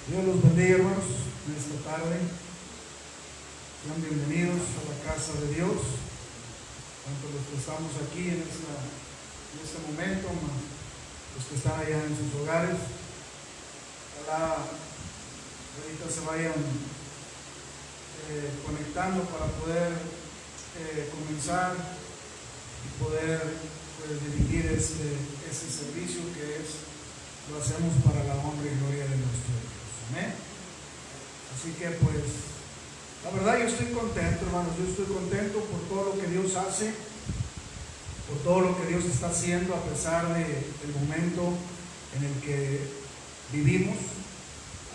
Dios los bendiga, hermanos, en esta tarde. Sean bienvenidos a la casa de Dios, tanto los que estamos aquí en este momento, como los que están allá en sus hogares. Ojalá ahorita se vayan conectando para poder comenzar y poder dirigir este servicio que lo hacemos para la honra y gloria de nuestro Dios. Amén. Así que la verdad yo estoy contento, hermanos, yo estoy contento por todo lo que Dios hace, por todo lo que Dios está haciendo a pesar del momento en el que vivimos.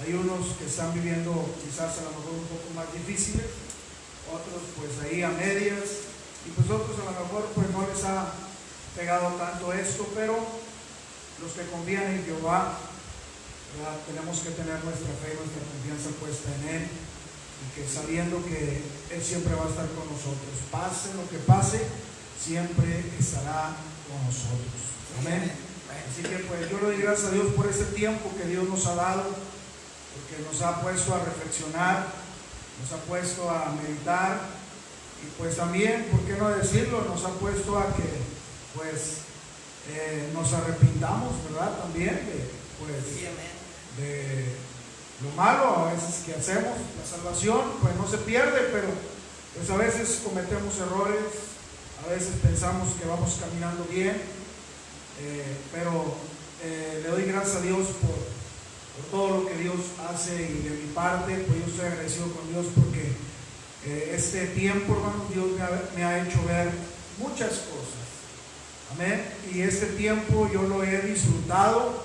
Hay unos que están viviendo quizás a lo mejor un poco más difíciles, otros pues ahí a medias, y pues otros a lo mejor pues no les ha pegado tanto esto, pero los que confían en Jehová, ¿verdad? Tenemos que tener nuestra fe, nuestra confianza puesta en Él, y que sabiendo que Él siempre va a estar con nosotros, pase lo que pase, siempre estará con nosotros. Amén. Así que pues yo le doy gracias a Dios por este tiempo que Dios nos ha dado, porque nos ha puesto a reflexionar, nos ha puesto a meditar, y pues también, ¿por qué no decirlo? Nos ha puesto a que pues nos arrepintamos, ¿verdad? También de lo malo a veces que hacemos. La salvación pues no se pierde, pero pues a veces cometemos errores, a veces pensamos que vamos caminando bien, pero le doy gracias a Dios por todo lo que Dios hace, y de mi parte pues yo estoy agradecido con Dios porque este tiempo, hermanos, Dios me ha hecho ver muchas cosas. Amén. Y este tiempo yo lo he disfrutado.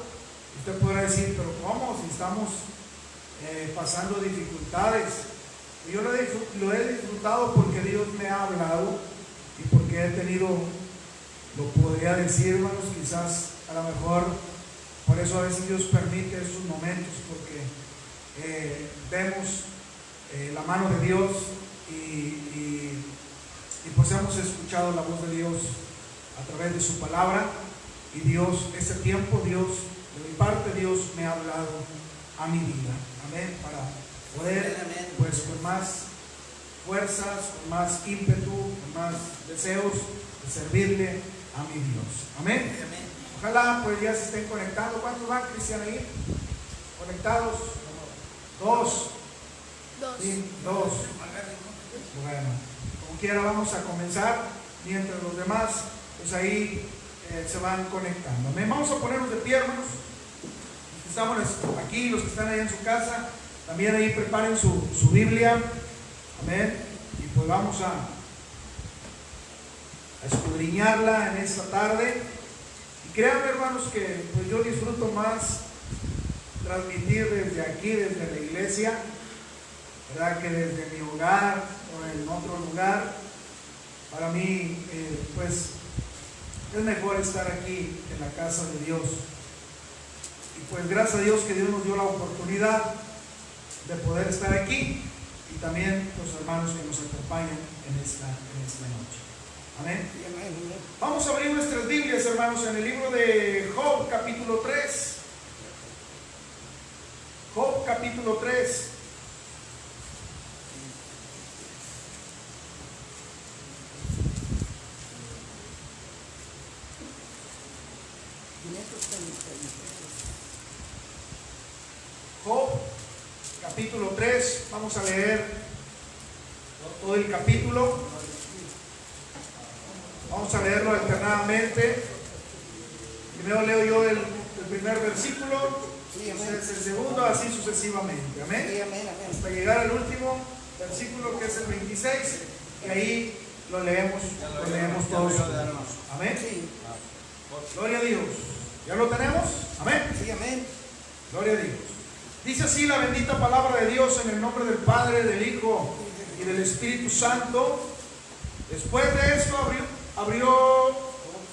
Usted podrá decir, pero ¿cómo? Si estamos pasando dificultades. Y yo lo he disfrutado porque Dios me ha hablado y porque he tenido, lo podría decir, hermanos, quizás a lo mejor, por eso a veces Dios permite esos momentos, porque vemos la mano de Dios y pues hemos escuchado la voz de Dios a través de su palabra, y Dios, ese tiempo, Dios, de mi parte, Dios me ha hablado a mi vida. Amén. Para poder, pues con más fuerzas, con más ímpetu, con más deseos de servirle a mi Dios. Amén. Ojalá pues ya se estén conectando. ¿Cuántos van, Cristian, ahí? ¿Conectados? Dos. Sí, dos. Bueno, como quiera vamos a comenzar, mientras los demás pues ahí se van conectando. Amén. Vamos a ponernos de pie, hermanos. Los que estamos aquí, los que están ahí en su casa, también ahí preparen su Biblia. Amén. Y pues vamos a escudriñarla en esta tarde. Y créanme, hermanos, que pues yo disfruto más transmitir desde aquí, desde la iglesia, ¿verdad?, que desde mi hogar o en otro lugar. Para mí pues es mejor estar aquí en la casa de Dios. Y pues gracias a Dios que Dios nos dio la oportunidad de poder estar aquí, y también los hermanos que nos acompañan en esta noche. Amén. Vamos a abrir nuestras Biblias, hermanos, en el libro de Job, capítulo 3. Job, capítulo 3. Job, capítulo 3, vamos a leer todo el capítulo, vamos a leerlo alternadamente. Primero leo yo el primer versículo, ustedes el segundo, así sucesivamente. Amén. Hasta llegar al último versículo, que es el 26, y ahí lo leemos todos. Amén. Gloria a Dios. ¿Ya lo tenemos? Amén. Sí, amén. Gloria a Dios. Dice así la bendita palabra de Dios, en el nombre del Padre, del Hijo y del Espíritu Santo. Después de esto abrió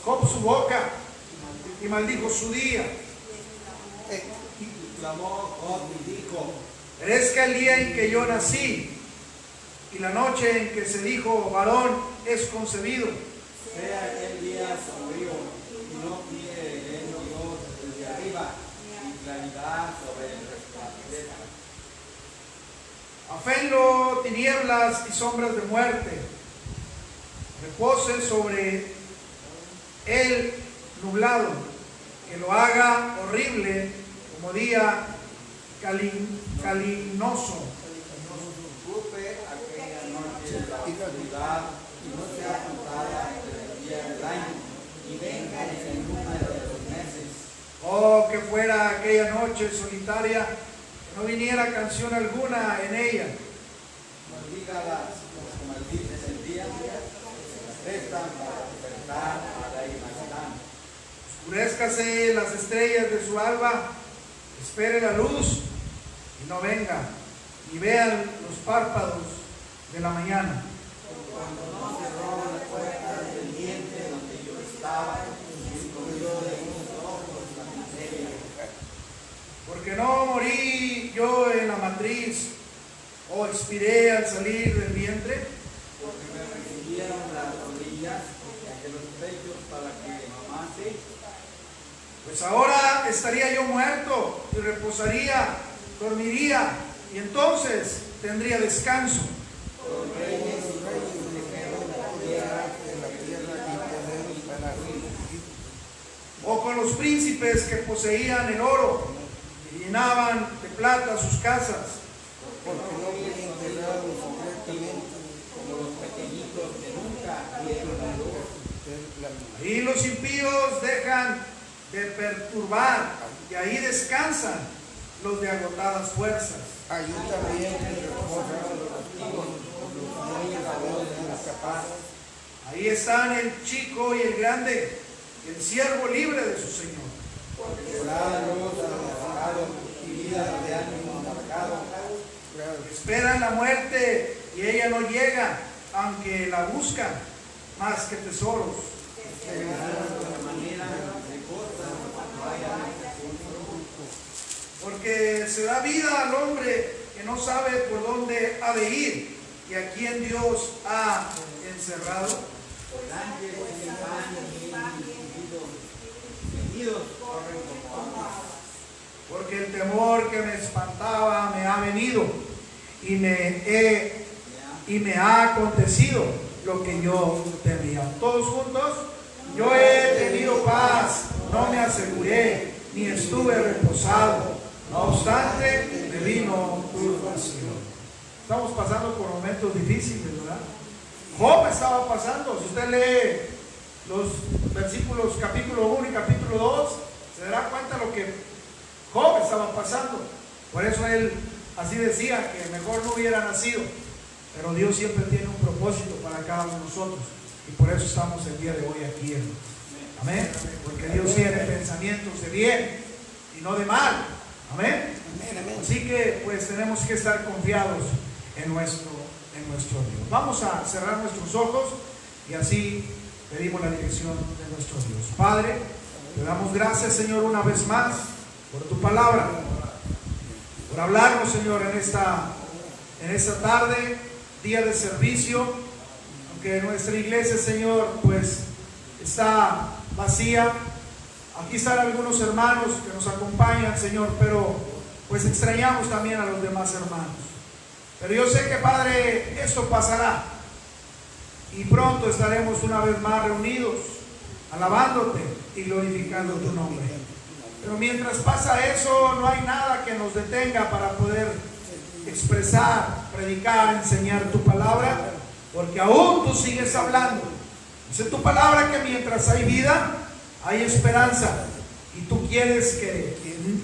Job su boca y maldijo su día. Clamó Job y dijo: Perezca el día en que yo nací, y la noche en que se dijo varón es concebido. Sea aquel día sombrío, y no pide el Dios desde arriba, y claridad sobre el resplandor Afénlo tinieblas y sombras de muerte. Repose sobre él nublado, que lo haga horrible como día calinoso. Ocupe aquella noche la oscuridad y no sea contada entre el día del año, y venga en el número de los meses. Oh, que fuera aquella noche solitaria, que no viniera canción alguna en ella. Maldígalas los que maldicen el día, se prestan para despertar a la imaginación. Oscurézcase las estrellas de su alba, espere la luz y no venga, y vean los párpados de la mañana. Cuando no cerró la puerta del vientre donde yo estaba, y escondió de mis ojos la miseria. Porque no morí yo en la matriz, o expiré al salir del vientre. Porque me recibieron las rodillas de los pechos para que mamase. Pues ahora estaría yo muerto y reposaría, dormiría, y entonces tendría descanso. Los reyes dijeron la tierra y para O con los príncipes que poseían el oro y llenaban de plata sus casas. porque no fui enterrado secretamente como los pequeñitos que nunca vieron la luz. Ahí los impíos dejan de perturbar y ahí descansan los de agotadas fuerzas. Allí también reposan los Ahí están el chico y el grande, el siervo libre de su Señor. Porque será luz alargado y vida de ánimo alargado. Esperan la muerte y ella no llega, aunque la buscan más que tesoros. De manera de cosas cuando haya Porque se da vida al hombre que no sabe por dónde ha de ir y a quien Dios ha encerrado. ángeles y pan y vendidos corren como agua. Porque el temor que me espantaba me ha venido y me ha acontecido lo que yo temía. Todos juntos, yo he tenido paz, no me aseguré, ni estuve reposado. No obstante, me vino turbación. Estamos pasando por momentos difíciles, ¿verdad? Job estaba pasando. Si usted lee los versículos capítulo 1 y capítulo 2, se dará cuenta lo que Job estaba pasando. Por eso él así decía que mejor no hubiera nacido. Pero Dios siempre tiene un propósito para cada uno de nosotros. Y por eso estamos el día de hoy aquí, hermanos. Amén. Porque Dios tiene pensamientos de bien y no de mal. Amén. Así que pues tenemos que estar confiados en nuestro Dios. Vamos a cerrar nuestros ojos y así pedimos la dirección de nuestro Dios. Padre, te damos gracias, Señor, una vez más por tu palabra, por hablarnos, Señor, en esta tarde, día de servicio. Aunque nuestra iglesia, Señor, pues está vacía, aquí están algunos hermanos que nos acompañan, Señor, pero pues extrañamos también a los demás hermanos. Pero yo sé que, Padre, esto pasará y pronto estaremos una vez más reunidos, alabándote y glorificando tu nombre. Pero mientras pasa eso, no hay nada que nos detenga para poder expresar, predicar, enseñar tu palabra, porque aún tú sigues hablando. Dice tu palabra que mientras hay vida, hay esperanza, y tú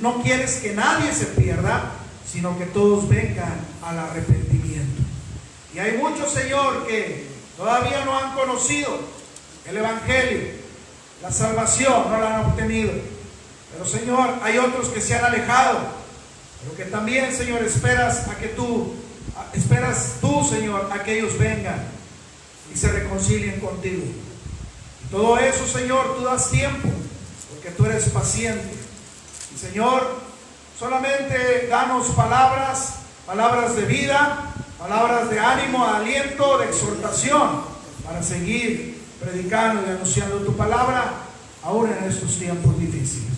no quieres que nadie se pierda, sino que todos vengan al arrepentimiento. Y hay muchos, Señor, que todavía no han conocido el Evangelio, la salvación, no la han obtenido. Pero, Señor, hay otros que se han alejado, pero que también, Señor, esperas tú, Señor, a que ellos vengan y se reconcilien contigo. Y todo eso, Señor, tú das tiempo, porque tú eres paciente. Y, Señor, solamente danos palabras de vida, palabras de ánimo, de aliento, de exhortación, para seguir predicando y anunciando tu palabra, aún en estos tiempos difíciles.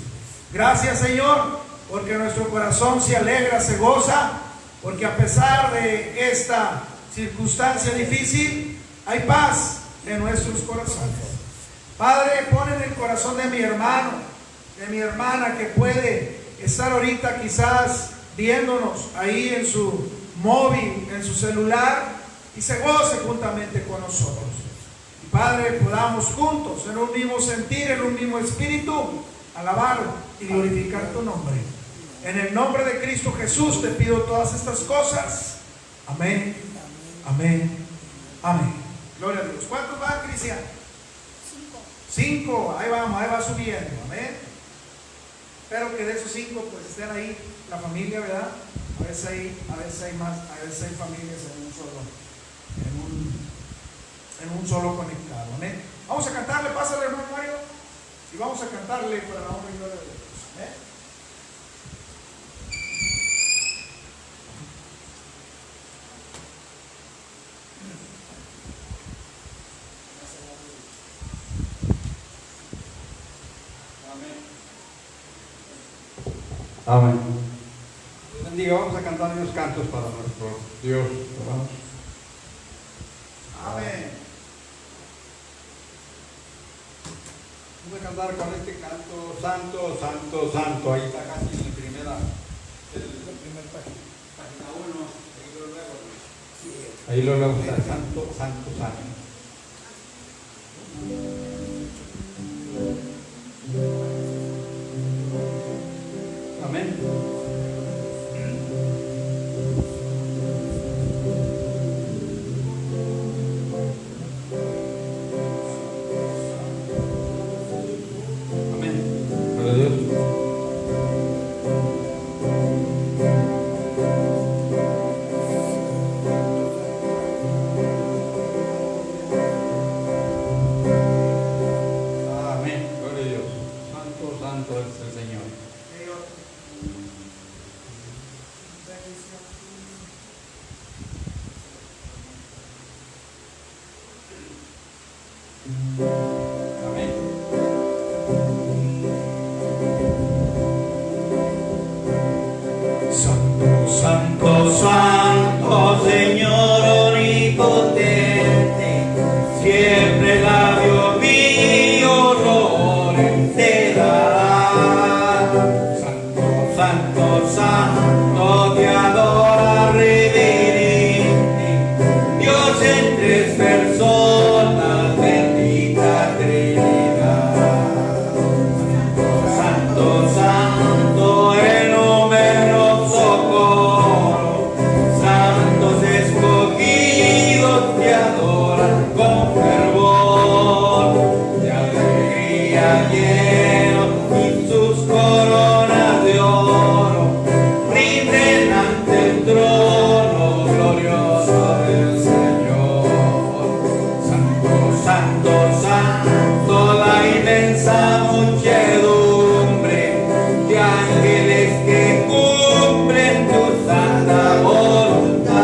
Gracias, Señor, porque nuestro corazón se alegra, se goza, porque a pesar de esta circunstancia difícil, hay paz en nuestros corazones. Padre, pon en el corazón de mi hermano, de mi hermana, que puede estar ahorita quizás viéndonos ahí en su móvil, en su celular, y se goce juntamente con nosotros. Y Padre, podamos juntos, en un mismo sentir, en un mismo espíritu, alabar y glorificar tu nombre. En el nombre de Cristo Jesús te pido todas estas cosas. Amén, amén, amén. Gloria a Dios. ¿Cuántos van, Cristian? 5. Ahí vamos, ahí va subiendo. Amén. Espero que de esos 5 pues estén ahí la familia, ¿verdad? A veces hay más, a veces hay familias en un solo conectado. Amén. Vamos a cantarle, pásale, hermano Mario, y vamos a cantarle para la honra y gloria de Dios. Amén. Amén. Dios bendiga. Vamos a cantar unos cantos para nuestro Dios. Vamos. Amén. Vamos a cantar con este canto: Santo, Santo, Santo. Ahí está casi en la primera página 1. Ahí lo luego está: Santo, Santo, Santo. Amén. Amén. Gloria a Dios. Amén. Gloria a Dios. Santo, Santo es el Señor. Amén. Santo, Santo, Santo, Señor omnipotente, siempre labio mío te dará. Santo, Santo, Santo, te adora reverente, Dios en tres personas, bendita Trinidad. Santo, Santo, el numeroso coro, santos escogidos te adoran con fervor, de alegría llenos y sus coronas de oro rinden ante el trono glorioso del Señor. Santo, Santo, Santo, la inmensa muchedumbre de ángeles que cumplen tu santa voluntad.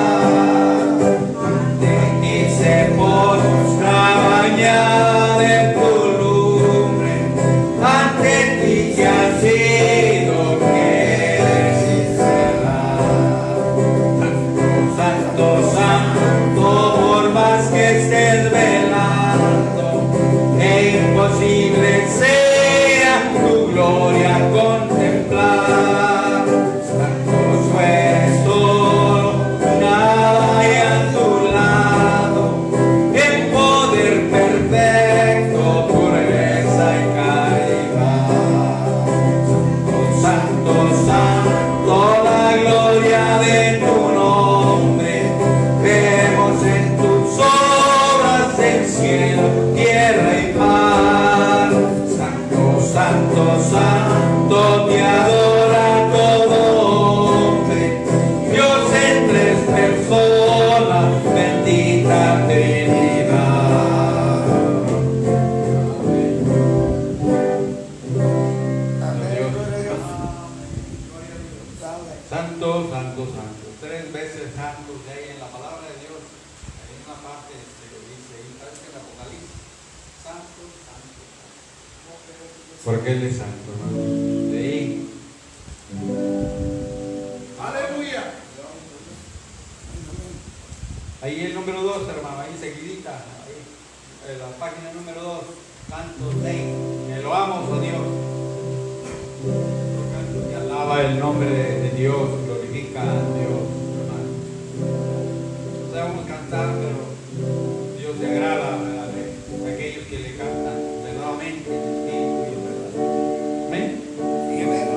Ante ti se postra bañada de tu lumbre, ante ti se ha sido que eres y serás. Santo, Santo, por más que estés velando, es imposible sea tu gloria contemplar. Santo, tú eres todo, nada hay a tu lado, en poder perfecto, pureza y caridad. Santo, Santo, la gloria de tu nombre, vemos en tus obras el cielo, tierra y mar. Santo, Santo, Santo, te adora todo hombre, Dios en tres personas, bendita Trinidad. Amén. Gloria a Dios. Gloria a Dios. Dale. Santo, Santo, Santo. 3 veces santo que hay en la palabra de Dios. Hay una parte que lo dice ahí, parece que en Apocalipsis. Santo, Santo, Santo. Porque Él es santo, hermano. De ahí. Aleluya. Ahí el número 2, hermano, ahí seguidita, ahí, la página número 2, cantos de Loamos, oh Dios. Cantos que alaba el nombre de Dios, glorifica a Dios, hermano. No sabemos cantar, pero Dios se agrada, ¿verdad?, de aquellos que le cantan verdaderamente en espíritu y en verdad. Amén. Y amén.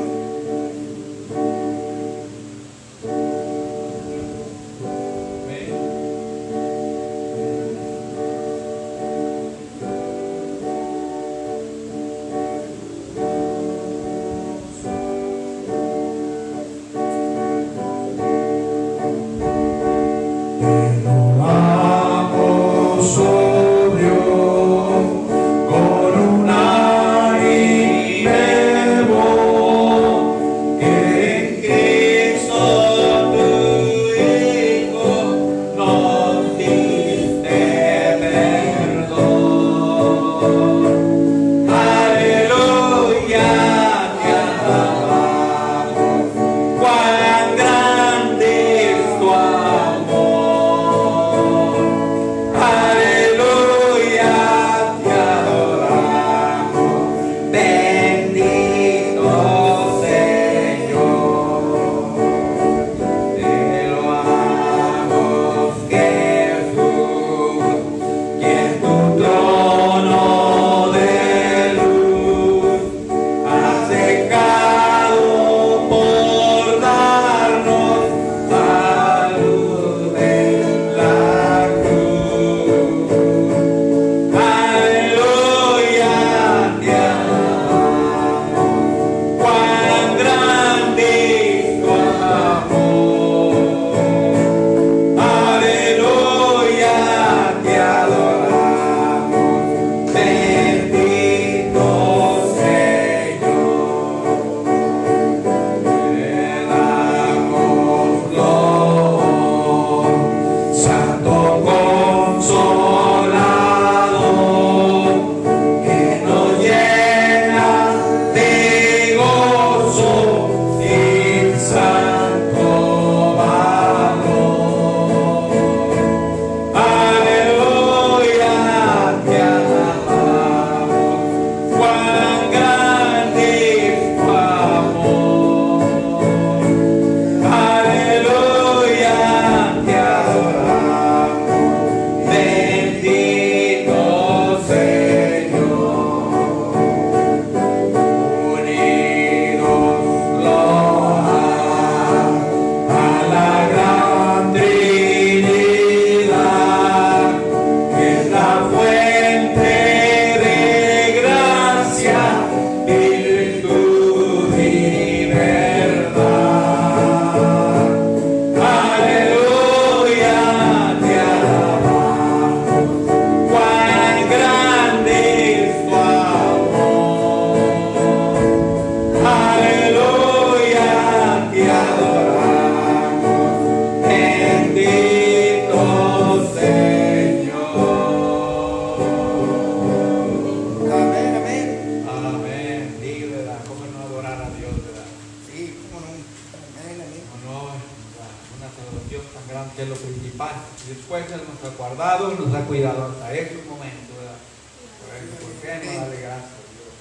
Que es lo principal. Después Él nos ha guardado y nos ha cuidado hasta este momento, ¿verdad? ¿Por qué no darle gracias a Dios?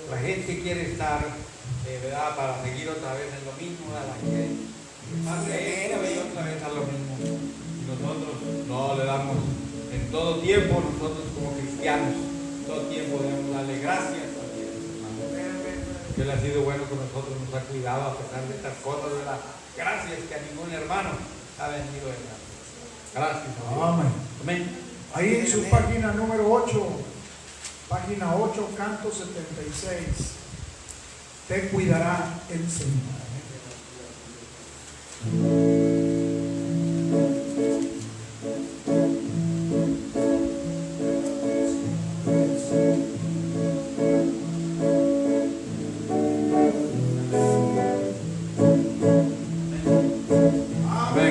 La gente quiere estar, ¿verdad?, para seguir otra vez en lo mismo, ¿verdad? Que pase esto y otra vez a lo mismo. Y nosotros no le damos, en todo tiempo, nosotros como cristianos, todo tiempo debemos darle gracias a Dios, hermano. Que Él ha sido bueno con nosotros, nos ha cuidado a pesar de estas cosas, ¿verdad? Gracias que a ningún hermano ha venido en la. Gracias. Amén. Amén. Ahí en su página número 8, página 8, canto 76. Te cuidará el Señor.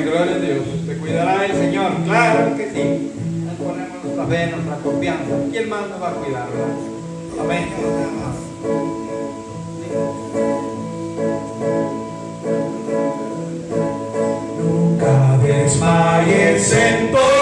Gloria a Dios, te cuidará el Señor, claro que sí. Nos ponemos nuestra fe, nuestra confianza. ¿Quién más nos va a cuidar, verdad? Amén. Nunca desmayes en todo.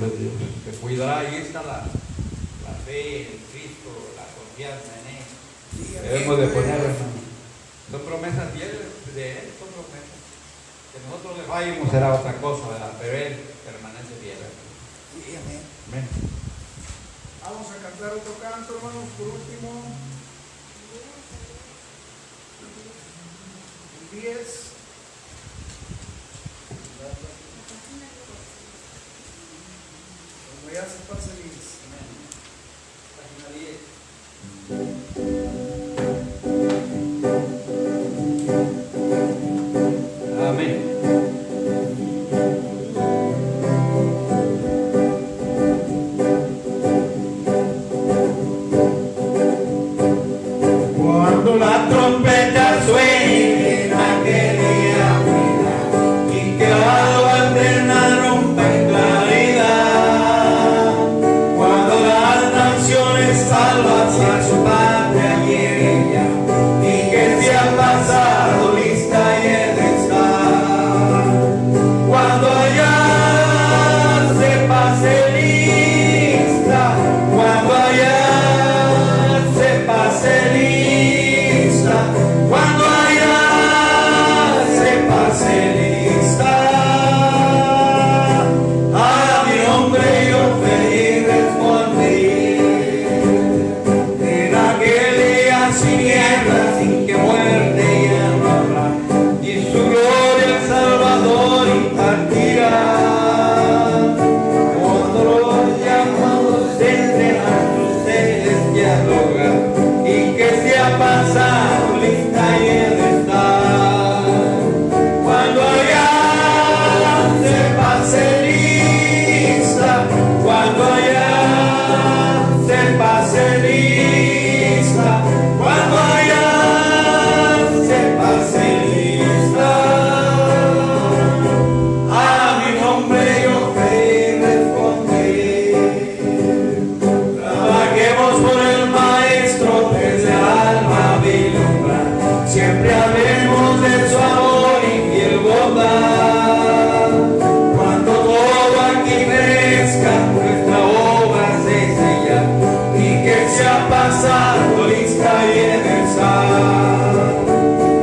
de Dios. Te cuidará. Ahí está la fe en Cristo, la confianza en Él. Debemos de poner, hermano. Son promesas de Él, son promesas. Que nosotros le fallemos será otra cosa, ¿verdad? Pero Él permanece fiel. Sí, amén. Amén. Vamos a cantar otro canto, hermanos, por último. El 10. Cuando ya se pase el 10. Página 10. Amén. Cuando la trompeta suene en aquel día final y que la alba eterna rompa en claridad, cuando las naciones salvas a su patria lleguen y que se ha pasado lista y he de estar, cuando allá se pase lista, cuando allá se pase lista, cuando allá se pase lista, a mi nombre yo feliz responderé. En aquel día sin guerra, sin que muerte ya no habrá, y su gloria el Salvador impartirá. Cuando los llamados entren a su celestial hogar y que se ha pasado lista y he de estar, cuando allá se pase lista, cuando allá se pase lista, cuando allá se pase lista, a mi nombre yo fe responderé. Trabajemos por el Maestro desde alma vislumbrar, siempre hablemos de su amor y fiel bondad. Cuando todo aquí crezca, nuestra obra se sella y que se ha pasado lista y he de estar,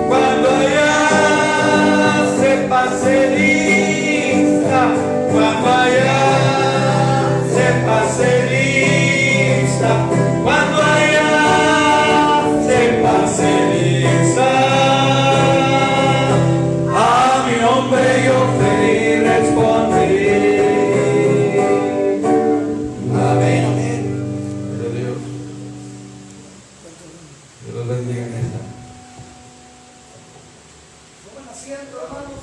cuando allá se pase lista, cuando allá se pase lista, cuando allá se pase lista, a mi nombre yo feliz responderé. Amén, amén. Pero Dios los bendiga en esta. Tomen asiento, hermanos.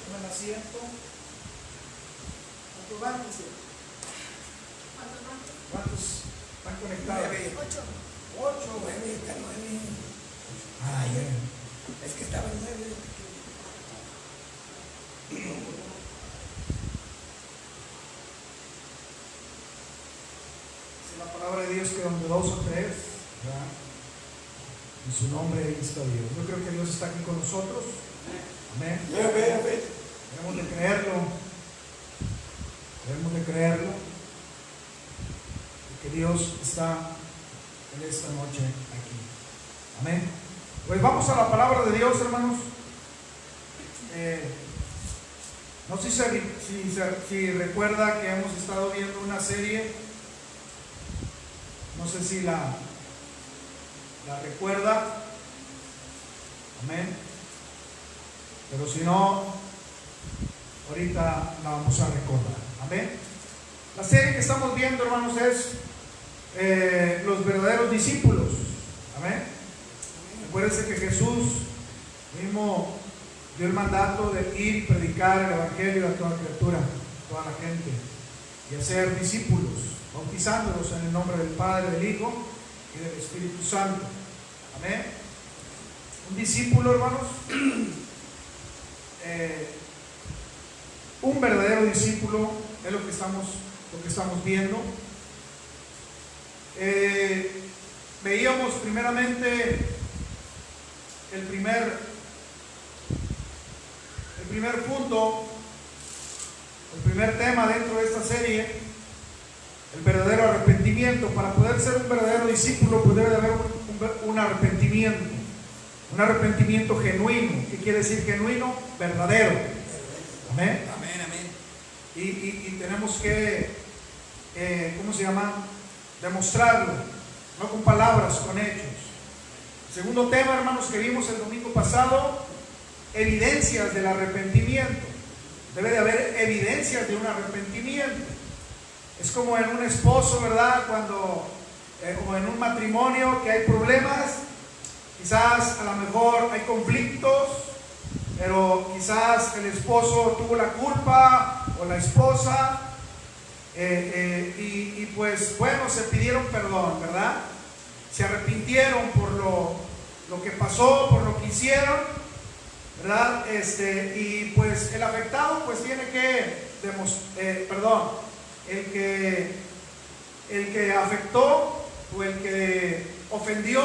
Tomen asiento. ¿Cuántos van? ¿Cuántos están conectados? 8. Nueve, está 9. Ay, es que estaba en 9. Dice la palabra de Dios que donde 2 o 3, ¿verdad? En su nombre ahí está Dios. Yo creo que Dios está aquí con nosotros. Amén. Debemos de creerlo. Debemos de creerlo. Que Dios está en esta noche aquí. Amén. Pues vamos a la palabra de Dios, hermanos. No sé si recuerda que hemos estado viendo una serie. No sé si la recuerda. Amén. Pero si no, ahorita la vamos a recordar. Amén. La serie que estamos viendo, hermanos, es los verdaderos discípulos. Amén. Acuérdense que Jesús mismo dio el mandato de ir y predicar el evangelio a toda criatura, a toda la gente, y hacer discípulos, bautizándolos en el nombre del Padre, del Hijo y del Espíritu Santo. Amén. Un discípulo, hermanos, un verdadero discípulo es lo que estamos viendo. Veíamos primeramente el primer punto el primer tema dentro de esta serie, el verdadero arrepentimiento. Para poder ser un verdadero discípulo, pues debe de haber un arrepentimiento genuino. ¿Qué quiere decir genuino? Verdadero. Amén. Amén, amén. Y tenemos que, demostrarlo, no con palabras, con hechos. Segundo tema, hermanos, que vimos el domingo pasado, evidencias del arrepentimiento. Debe de haber evidencias de un arrepentimiento. Es como en un esposo, ¿verdad? Cuando, o en un matrimonio que hay problemas, quizás a lo mejor hay conflictos, pero quizás el esposo tuvo la culpa o la esposa, y pues bueno, se pidieron perdón, ¿verdad? Se arrepintieron por lo que pasó, por lo que hicieron, ¿verdad? Y pues el afectado pues tiene que el que afectó o el que ofendió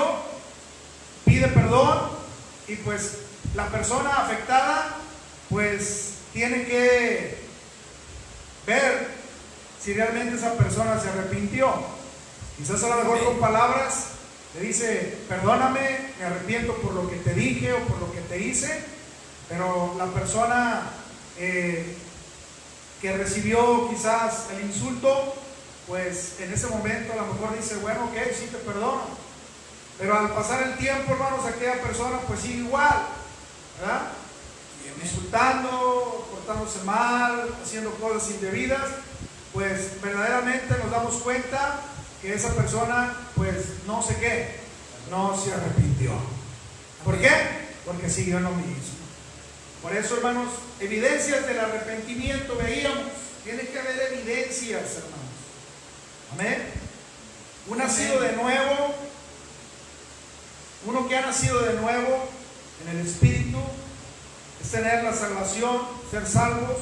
pide perdón, y pues la persona afectada pues tiene que ver si realmente esa persona se arrepintió. Quizás a lo mejor con palabras le dice: perdóname, me arrepiento por lo que te dije o por lo que te hice, pero la persona que recibió quizás el insulto, pues en ese momento a lo mejor dice: bueno, ok, sí te perdono. Pero al pasar el tiempo, hermanos, aquella persona pues sigue igual, ¿verdad? Insultando, portándose mal, haciendo cosas indebidas. Pues verdaderamente nos damos cuenta que esa persona pues no se arrepintió. ¿Por qué? Porque siguió en lo mismo. Por eso, hermanos, evidencias del arrepentimiento veíamos. Tiene que haber evidencias, hermanos. Amén. Un nacido de nuevo, uno que ha nacido de nuevo en el Espíritu, es tener la salvación, ser salvos,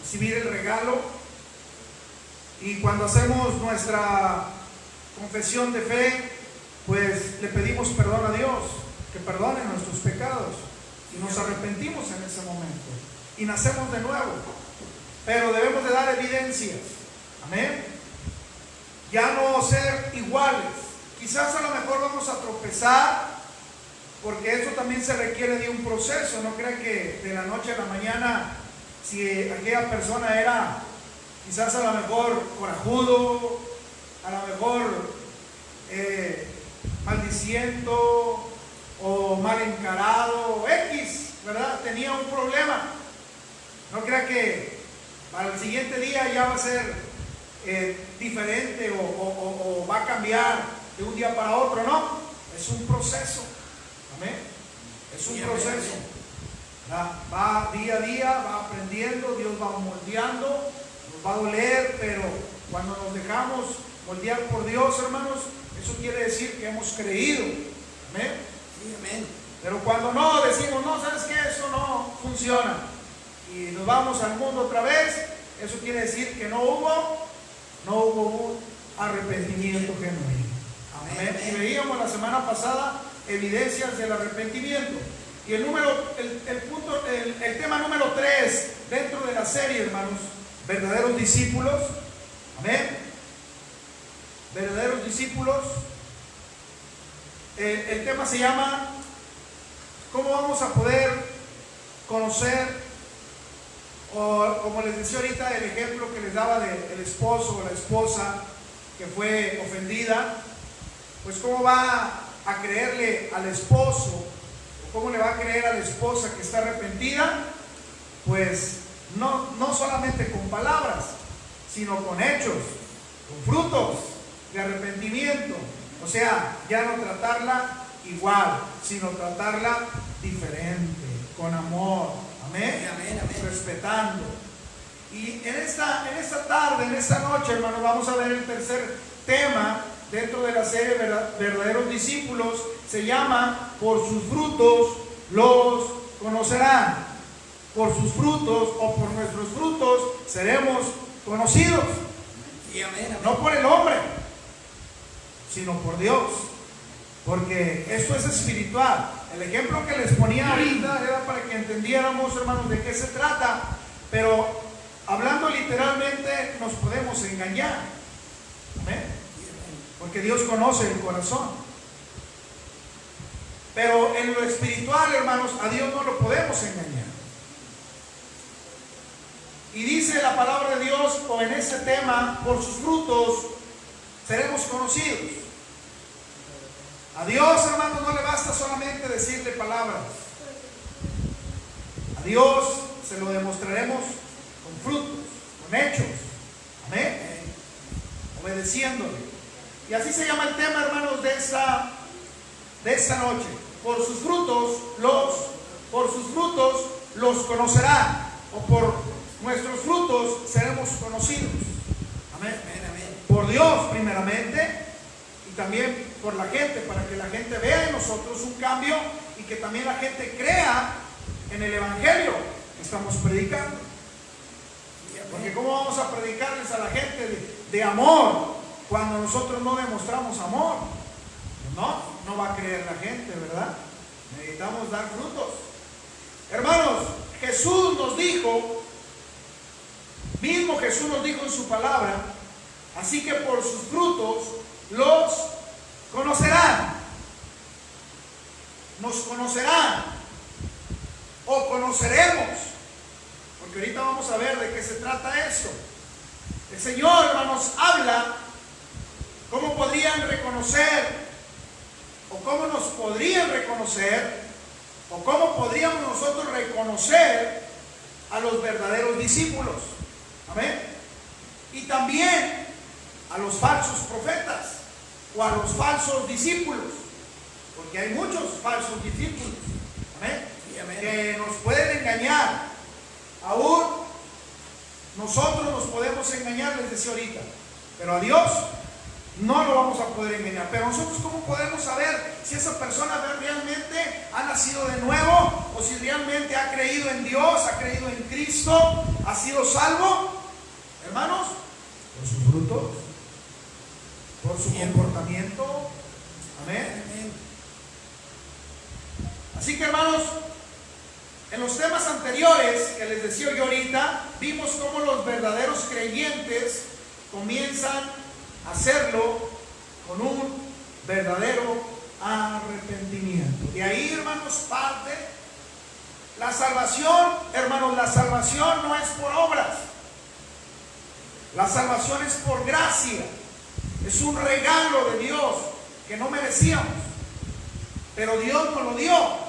recibir el regalo. Y cuando hacemos nuestra confesión de fe, pues le pedimos perdón a Dios, que perdone nuestros pecados, y nos arrepentimos en ese momento y nacemos de nuevo. Pero debemos de dar evidencias. Amén. Ya no ser iguales. Quizás a lo mejor vamos a tropezar, porque eso también se requiere de un proceso. No crean que de la noche a la mañana, si aquella persona era quizás a lo mejor corajudo, a lo mejor maldiciendo o mal encarado, X, ¿verdad? Tenía un problema. No crea que para el siguiente día ya va a ser diferente o va a cambiar de un día para otro, ¿no? Es un proceso. Amén. Es un proceso. Va día a día, va aprendiendo, Dios va moldeando. Va a doler, pero cuando nos dejamos moldear por Dios, hermanos, eso quiere decir que hemos creído. Amén. Sí, amén. Pero cuando no, decimos: no, ¿sabes qué? Eso no funciona, y nos vamos al mundo otra vez, eso quiere decir que no hubo un arrepentimiento genuino. Amén. Y veíamos la semana pasada evidencias del arrepentimiento. Y el tema número 3 dentro de la serie, hermanos, verdaderos discípulos. Amén. Verdaderos discípulos. El tema se llama: ¿cómo vamos a poder conocer? O como les decía ahorita, el ejemplo que les daba del esposo o la esposa que fue ofendida, pues cómo va a creerle al esposo, o cómo le va a creer a la esposa que está arrepentida. Pues no solamente con palabras, sino con hechos, con frutos de arrepentimiento. O sea, ya no tratarla igual, sino tratarla diferente, con amor. Amén. Amén, amén. Respetando. Y en esta tarde, en esta noche, hermanos, vamos a ver el tercer tema dentro de la serie Verdaderos Discípulos. Se llama: por sus frutos los conocerán. Por sus frutos o por nuestros frutos seremos conocidos. Sí, amén, amén. No por el hombre, sino por Dios. Porque esto es espiritual. El ejemplo que les ponía ahorita era para que entendiéramos, hermanos, de qué se trata. Pero hablando literalmente, nos podemos engañar. Amén. Porque Dios conoce el corazón. Pero en lo espiritual, hermanos, a Dios no lo podemos engañar. Y dice la palabra de Dios, o en ese tema, por sus frutos seremos conocidos. A Dios, hermanos, no le basta solamente decirle palabras. A Dios se lo demostraremos con frutos, con hechos. Amén. Obedeciéndole. Y así se llama el tema, hermanos, de esta noche. Por sus frutos los conocerán, o por nuestros frutos seremos conocidos. Amén. Por Dios primeramente, y también por la gente, para que la gente vea en nosotros un cambio y que también la gente crea en el evangelio que estamos predicando. Porque ¿cómo vamos a predicarles a la gente de amor cuando nosotros no demostramos amor? No va a creer la gente, ¿verdad? Necesitamos dar frutos. Hermanos, Jesús nos dijo, mismo Jesús nos dijo en su palabra, así que por sus frutos los conocerán. Nos conocerán, o conoceremos, porque ahorita vamos a ver de qué se trata esto. El Señor, hermanos, habla cómo podrían reconocer, o cómo nos podrían reconocer, o cómo podríamos nosotros reconocer a los verdaderos discípulos. Amén. Y también a los falsos profetas, o a los falsos discípulos, porque hay muchos falsos discípulos. Amén. Que nos pueden engañar. Aún nosotros nos podemos engañar, les decía ahorita, pero a Dios no lo vamos a poder engañar. Pero nosotros, ¿cómo podemos saber si esa persona realmente ha nacido de nuevo, o si realmente ha creído en Dios, ha creído en Cristo, ha sido salvo? Hermanos, por sus frutos, por su comportamiento. Amén. Así que, hermanos, en los temas anteriores que les decía yo ahorita, vimos cómo los verdaderos creyentes comienzan a hacerlo con un verdadero arrepentimiento. De ahí, hermanos, parte la salvación. Hermanos, la salvación no es por obras. La salvación es por gracia. Es un regalo de Dios que no merecíamos, pero Dios nos lo dio.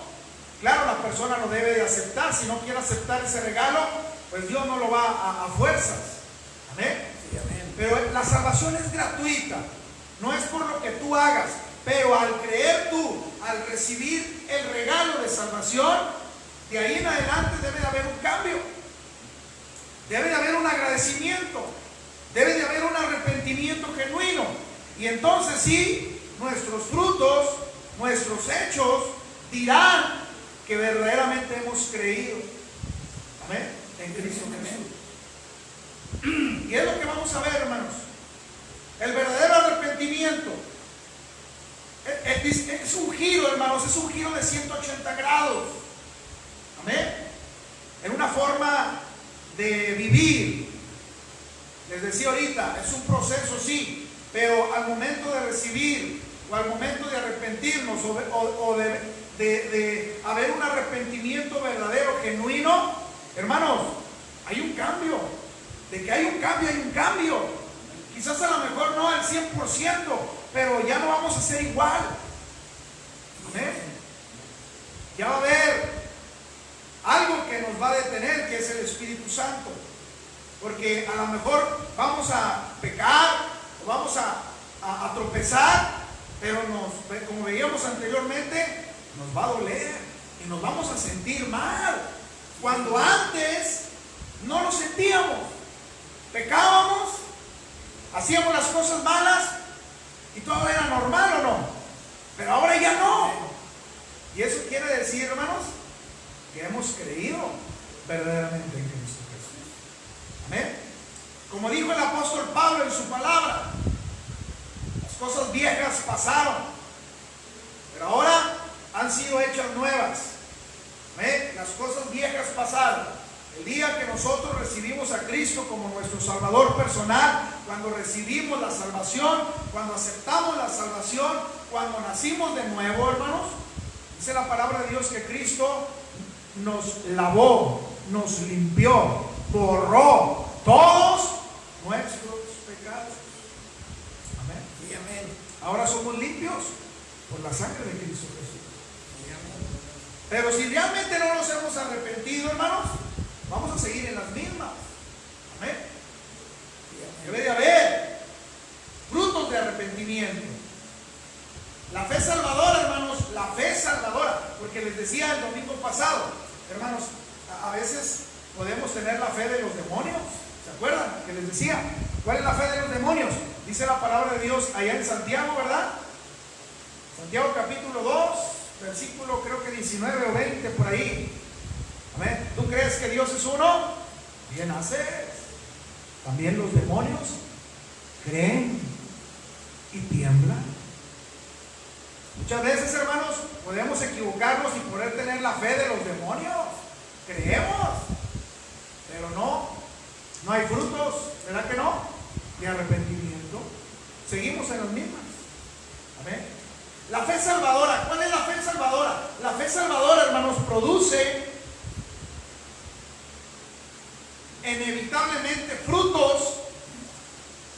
Claro, la persona lo debe de aceptar. Si no quiere aceptar ese regalo, pues Dios no lo va a fuerzas. Amén. Sí, amén. Pero la salvación es gratuita, no es por lo que tú hagas. Pero al creer tú, al recibir el regalo de salvación, de ahí en adelante debe de haber un cambio, debe de haber un agradecimiento, debe de haber un arrepentimiento genuino. Y entonces sí, nuestros frutos, nuestros hechos dirán que verdaderamente hemos creído, amén, en Cristo Jesús. Y es lo que vamos a ver, hermanos. El verdadero arrepentimiento es un giro, hermanos, es un giro de 180 grados, amén, en una forma de vivir. Les decía ahorita, es un proceso, sí, pero al momento de recibir, o al momento de arrepentirnos, o de haber un arrepentimiento verdadero, genuino, hermanos, hay un cambio. De que hay un cambio, hay un cambio. Quizás a lo mejor no al 100%, pero ya no vamos a ser igual. ¿Amén? Ya va a haber algo que nos va a detener, que es el Espíritu Santo. Porque a lo mejor vamos a pecar, o vamos a tropezar, pero como veíamos anteriormente, nos va a doler y nos vamos a sentir mal, cuando antes no lo sentíamos. Pecábamos, hacíamos las cosas malas y todo era normal, ¿o no? Pero ahora ya no. Y eso quiere decir, hermanos, que hemos creído verdaderamente en Cristo Jesús. Amén. Como dijo el apóstol Pablo en su palabra, las cosas viejas pasaron, pero ahora han sido hechas nuevas. Amén. Las cosas viejas pasaron. El día que nosotros recibimos a Cristo como nuestro Salvador personal, cuando recibimos la salvación, cuando aceptamos la salvación, cuando nacimos de nuevo, hermanos, dice la palabra de Dios que Cristo nos lavó, nos limpió, borró todos nuestros pecados. Amén. Sí, amén. Ahora somos limpios por la sangre de Cristo Jesús. Sí, amén. Pero si realmente no nos hemos arrepentido, hermanos, vamos a seguir en las mismas. Amén. Sí, amén. Debe de haber frutos de arrepentimiento. La fe salvadora, hermanos, la fe salvadora, porque les decía el domingo pasado, hermanos, a veces podemos tener la fe de los demonios. ¿Se acuerdan? Que les decía, ¿cuál es la fe de los demonios? Dice la palabra de Dios allá en Santiago, ¿verdad? Santiago capítulo 2, versículo creo que 19 o 20 por ahí. Amén. ¿Tú crees que Dios es uno? Bien haces. También los demonios creen y tiemblan. Muchas veces, hermanos, podemos equivocarnos y poder tener la fe de los demonios. Creemos, pero no hay frutos, ¿verdad que no? De arrepentimiento. Seguimos en las mismas. Amén. La fe salvadora, ¿cuál es la fe salvadora? La fe salvadora, hermanos, produce inevitablemente frutos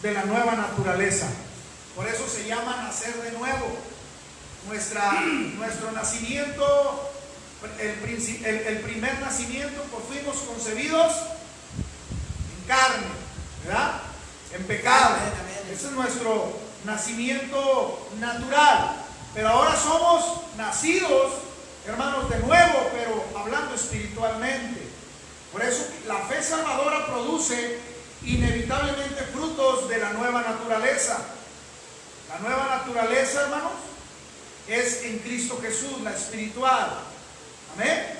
de la nueva naturaleza. Por eso se llama nacer de nuevo. Nuestro nacimiento, el primer nacimiento, pues fuimos concebidos en carne, ¿verdad? En pecado. Amén, amén. Ese es nuestro nacimiento natural. Pero ahora somos nacidos, hermanos, de nuevo, pero hablando espiritualmente. Por eso la fe salvadora produce inevitablemente frutos de la nueva naturaleza. La nueva naturaleza, hermanos, es en Cristo Jesús, la espiritual. Amén.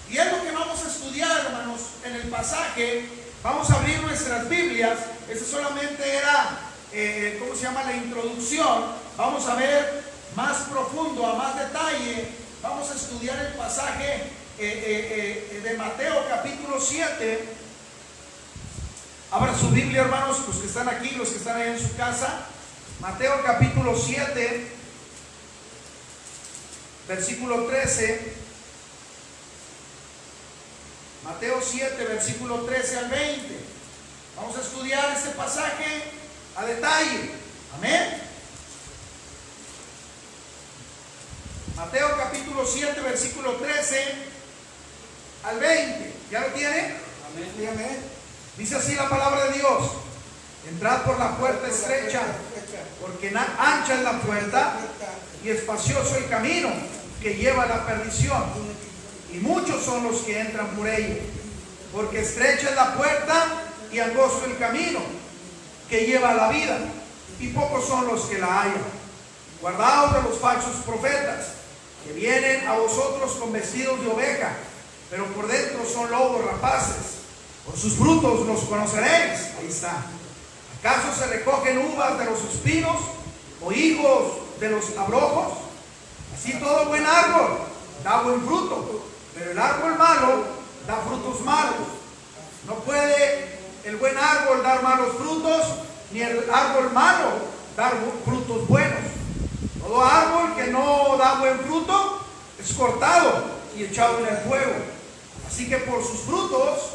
Y es lo que vamos a estudiar, hermanos, en el pasaje. Vamos a abrir nuestras Biblias. Esa solamente era, ¿cómo se llama? La introducción. Vamos a ver más profundo, a más detalle. Vamos a estudiar el pasaje de Mateo capítulo 7. Abra su Biblia, hermanos, los que están aquí, los que están ahí en su casa. Mateo capítulo 7, versículo 13. Mateo 7, versículo 13 al 20. Vamos a estudiar este pasaje a detalle. Amén. Mateo capítulo 7, versículo 13 al 20. ¿Ya lo tiene? Amén. Sí, amén. Dice así la palabra de Dios: entrad por la puerta estrecha, porque ancha es la puerta y espacioso el camino que lleva a la perdición, y muchos son los que entran por ella. Porque estrecha es la puerta y angosto el camino que lleva a la vida, y pocos son los que la hallan. Guardaos de los falsos profetas, que vienen a vosotros con vestidos de oveja, pero por dentro son lobos rapaces. Por sus frutos los conoceréis. Ahí está. ¿Acaso se recogen uvas de los espinos o higos de los abrojos? Así todo buen árbol da buen fruto, pero el árbol malo da frutos malos. No puede el buen árbol dar malos frutos, ni el árbol malo dar frutos buenos. Todo árbol que no da buen fruto es cortado y echado en el fuego. Así que por sus frutos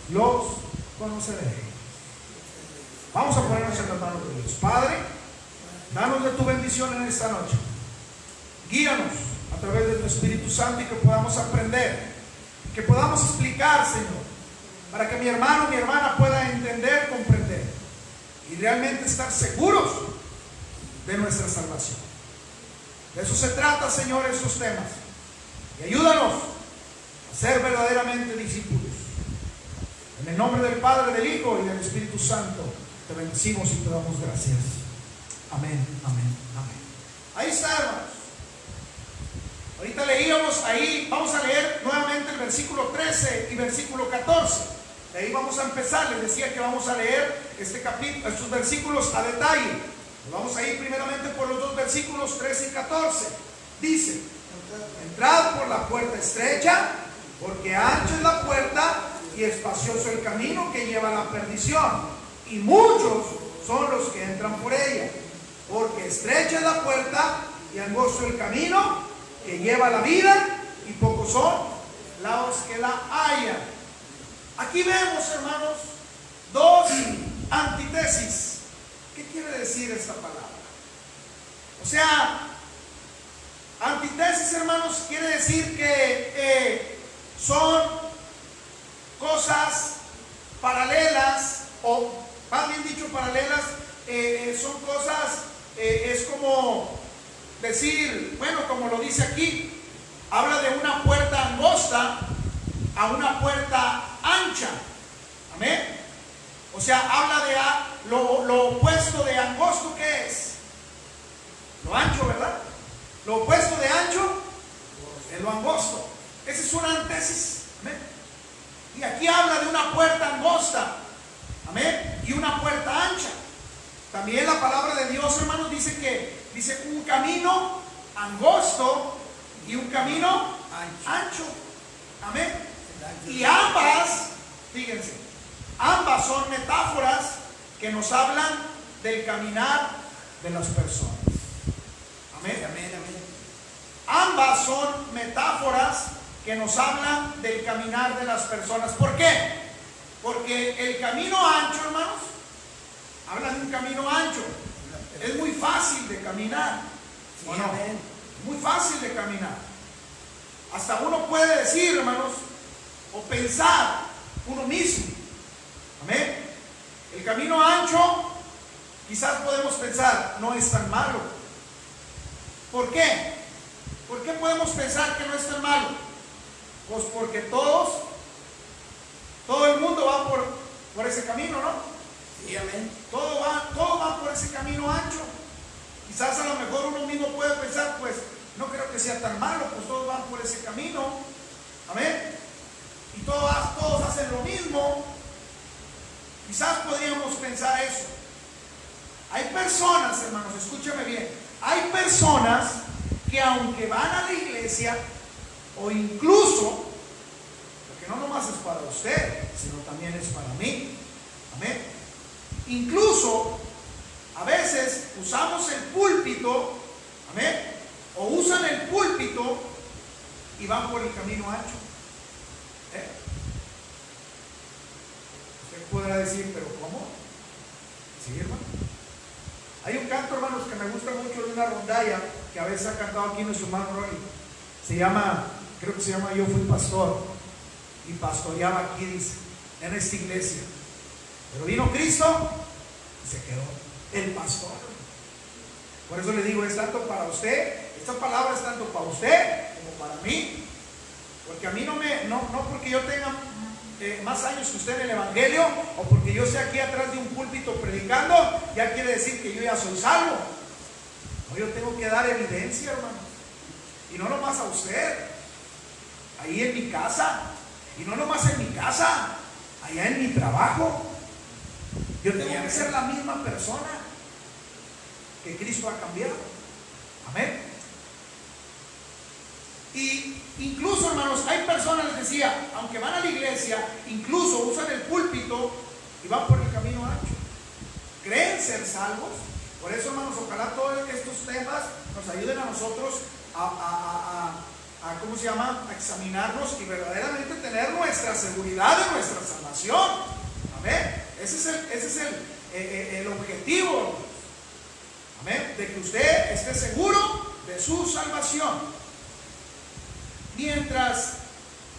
los conoceréis. Vamos a ponernos en las manos de Dios. Padre, danos de tu bendición en esta noche. Guíanos a través de tu Espíritu Santo y que podamos aprender, que podamos explicar, Señor, para que mi hermano, mi hermana pueda entender, comprender y realmente estar seguros de nuestra salvación. De eso se trata, Señor, estos temas. Y ayúdanos a ser verdaderamente discípulos. En el nombre del Padre, del Hijo y del Espíritu Santo, te bendecimos y te damos gracias. Amén, amén, amén. Ahí está, hermanos. Ahorita leíamos ahí, vamos a leer nuevamente el versículo 13 y versículo 14. De ahí vamos a empezar. Les decía que vamos a leer estos versículos a detalle. Vamos a ir primeramente por los dos versículos 13 y 14. Dice: entrad por la puerta estrecha, Porque ancha es la puerta y espacioso el camino que lleva a la perdición, y muchos son los que entran por ella. Porque estrecha es la puerta y angosto el camino que lleva a la vida, y pocos son los que la hallan. Aquí vemos, hermanos, dos antítesis. ¿Qué quiere decir esta palabra? O sea, antítesis, hermanos, quiere decir que son cosas paralelas, o más bien dicho paralelas, son cosas, es como decir, bueno, como lo dice aquí, habla de una puerta angosta a una puerta ancha. Amén. O sea, habla de lo opuesto de angosto, ¿qué es? Lo ancho, ¿verdad? Lo opuesto de ancho es lo angosto. Esa es una antítesis. Amén. Y aquí habla de una puerta angosta, amén, y una puerta ancha. También la palabra de Dios, hermanos, dice un camino angosto y un camino ancho. Amén. Y ambas, fíjense, ambas son metáforas que nos hablan del caminar de las personas. Amén. Amén, amén. Ambas son metáforas que nos hablan del caminar de las personas. ¿Por qué? Porque el camino ancho, hermanos, habla de un camino ancho. Es muy fácil de caminar. Sí, ¿O no? amén. Muy fácil de caminar. Hasta uno puede decir, hermanos, o pensar uno mismo. Amén. El camino ancho, quizás podemos pensar, no es tan malo. ¿Por qué? ¿Por qué podemos pensar que no es tan malo? Pues porque todo el mundo va por ese camino, ¿no? Sí, amén. Todos van por ese camino ancho. Quizás a lo mejor uno mismo puede pensar, pues no creo que sea tan malo, pues todos van por ese camino. Amén. Y todos hacen lo mismo. Quizás podríamos pensar eso. Hay personas, hermanos, escúchame bien. Hay personas que aunque van a la iglesia, o incluso, porque no nomás es para usted, sino también es para mí. Amén. Incluso, a veces usamos el púlpito, amén, o usan el púlpito y van por el camino ancho. Usted podrá decir, pero ¿cómo? Sí, hermano. Hay un canto, hermanos, que me gusta mucho, de una rondalla que a veces ha cantado aquí nuestro hermano Ronnie. Creo que se llama Yo fui pastor y pastoreaba aquí, dice, en esta iglesia. Pero vino Cristo y se quedó el pastor. Por eso le digo, es tanto para usted, esta palabra es tanto para usted como para mí. Porque a mí no porque yo tenga más años que usted en el evangelio, o porque yo esté aquí atrás de un púlpito predicando, ya quiere decir que yo ya soy salvo. No, yo tengo que dar evidencia, hermano. Y no nomás a usted, ahí en mi casa, y no nomás en mi casa, allá en mi trabajo. Yo tengo que ser la misma persona que Cristo ha cambiado. Amén. Y incluso, hermanos, hay personas, les decía, aunque van a la iglesia, incluso usan el púlpito y van por el camino ancho. ¿Creen ser salvos? Por eso, hermanos, ojalá todos estos temas nos ayuden a nosotros ¿cómo se llama? A examinarnos y verdaderamente tener nuestra seguridad de nuestra salvación. Amén. Ese es el objetivo. Amén. De que usted esté seguro de su salvación. Mientras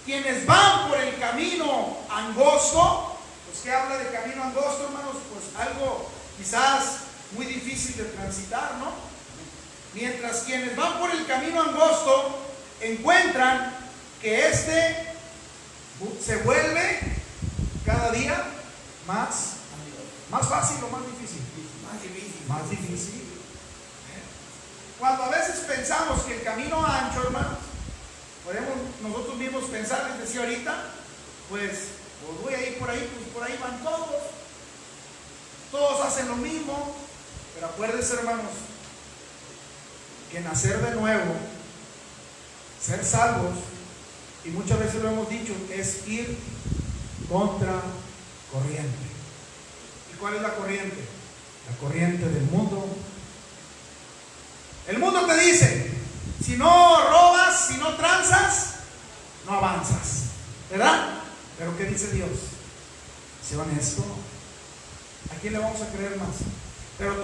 quienes van por el camino angosto, pues ¿qué habla de camino angosto, hermanos? Pues algo quizás muy difícil de transitar, ¿no? Mientras quienes van por el camino angosto encuentran que este se vuelve cada día más fácil o más difícil. Más difícil. Cuando a veces pensamos que el camino ancho, hermanos, podemos nosotros mismos pensar, les decía ahorita, pues voy a ir por ahí, pues por ahí van todos hacen lo mismo. Pero acuérdense, hermanos, que nacer de nuevo, ser salvos, y muchas veces lo hemos dicho, es ir contra corriente. ¿Y cuál es la corriente? La corriente del mundo. El mundo te dice, si no robas, si no tranzas, no avanzas, ¿verdad? Pero ¿qué dice Dios? Sé honesto. ¿A quién le vamos a creer más? Pero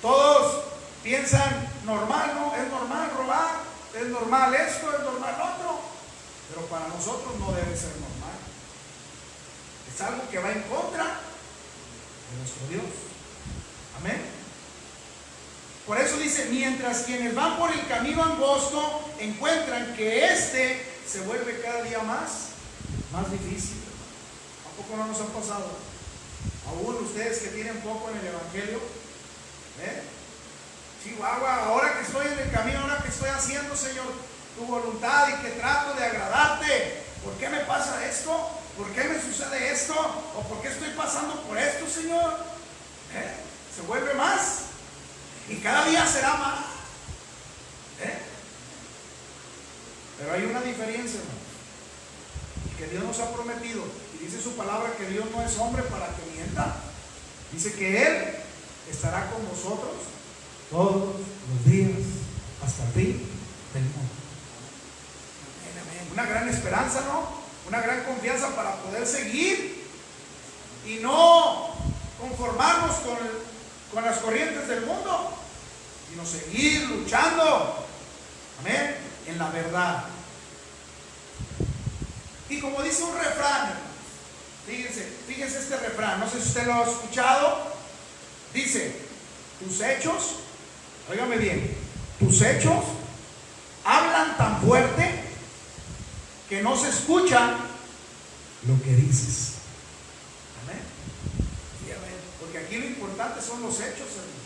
todos piensan normal, ¿no? Es normal robar, es normal esto, es normal lo otro. Pero para nosotros no debe ser normal. Es algo que va en contra de nuestro Dios. Amén. Por eso dice, mientras quienes van por el camino angosto encuentran que este se vuelve cada día más difícil. ¿A poco no nos ha pasado? Aún ustedes que tienen poco en el Evangelio, Chihuahua, ahora que estoy en el camino, ahora que estoy haciendo, Señor, tu voluntad y que trato de agradarte, ¿por qué me pasa esto? ¿Por qué me sucede esto? ¿O por qué estoy pasando por esto, Señor? Se vuelve más y cada día será más. Pero hay una diferencia, hermano, que Dios nos ha prometido, y dice su palabra que Dios no es hombre para que mienta. Dice que Él estará con vosotros todos los días hasta el fin del mundo. Una gran esperanza, ¿no? Una gran confianza para poder seguir y no conformarnos con las corrientes del mundo, sino seguir luchando, amén, en la verdad. Y como dice un refrán, fíjense este refrán, no sé si usted lo ha escuchado, dice, tus hechos, óigame bien, tus hechos hablan tan fuerte que no se escucha lo que dices. Amén. Sí, amén. Porque aquí lo importante son los hechos, hermano.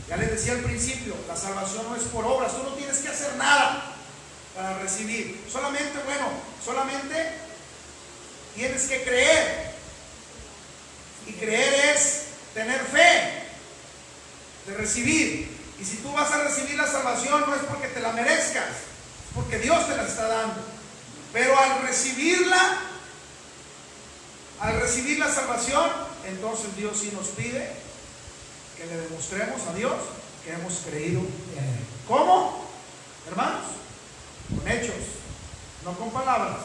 Ya les decía al principio, la salvación no es por obras, tú no tienes que hacer nada para recibir. Solamente tienes que creer. Y creer es tener fe de recibir. Y si tú vas a recibir la salvación, no es porque te la merezcas, es porque Dios te la está dando. Pero al recibir la salvación, entonces Dios sí nos pide que le demostremos a Dios que hemos creído en Él. ¿Cómo? Hermanos, con hechos, no con palabras.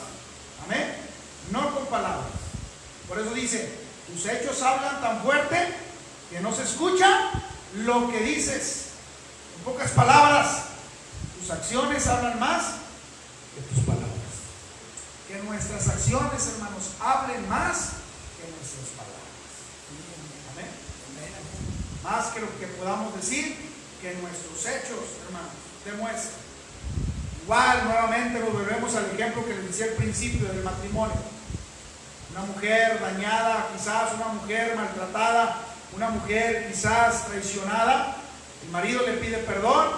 Amén. No con palabras. Por eso dice, tus hechos hablan tan fuerte que no se escucha lo que dices. En pocas palabras, tus acciones hablan más que tus palabras. Que nuestras acciones, hermanos, hablen más que nuestras palabras. Amén. Más que lo que podamos decir, que nuestros hechos, hermanos, demuestran. Igual, nuevamente nos volvemos al ejemplo que les decía al principio del matrimonio. Una mujer dañada, quizás una mujer maltratada, una mujer quizás traicionada, el marido le pide perdón.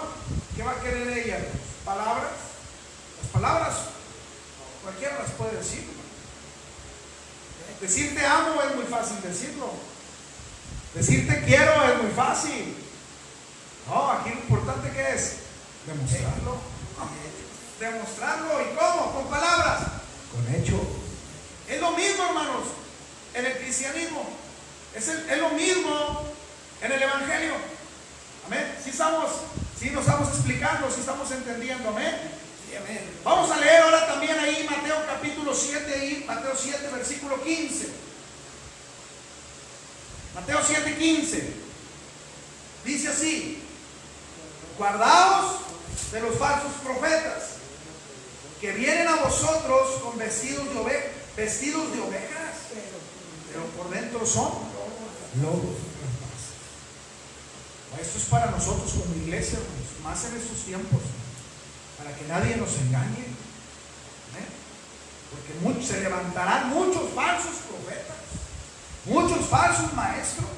¿Qué va a querer ella? ¿Palabras? Las palabras cualquiera las puede decir. Decir te amo es muy fácil decirlo. Decir te quiero es muy fácil. No, aquí lo importante que es demostrarlo. Demostrarlo. ¿Y cómo? Con palabras. Con hecho. Es lo mismo, hermanos, en el cristianismo. Es lo mismo en el evangelio. Amén. Si nos estamos explicando, si estamos entendiendo. Amén. Sí, amén. Vamos a leer ahora también ahí Mateo capítulo 7, Mateo 7, versículo 15. Mateo 7, 15. Dice así: guardaos de los falsos profetas, que vienen a vosotros con vestidos de ovejas, pero por dentro son lobos. Esto es para nosotros como iglesia, hermanos, más en estos tiempos, para que nadie nos engañe. Porque se levantarán muchos falsos profetas, muchos falsos maestros,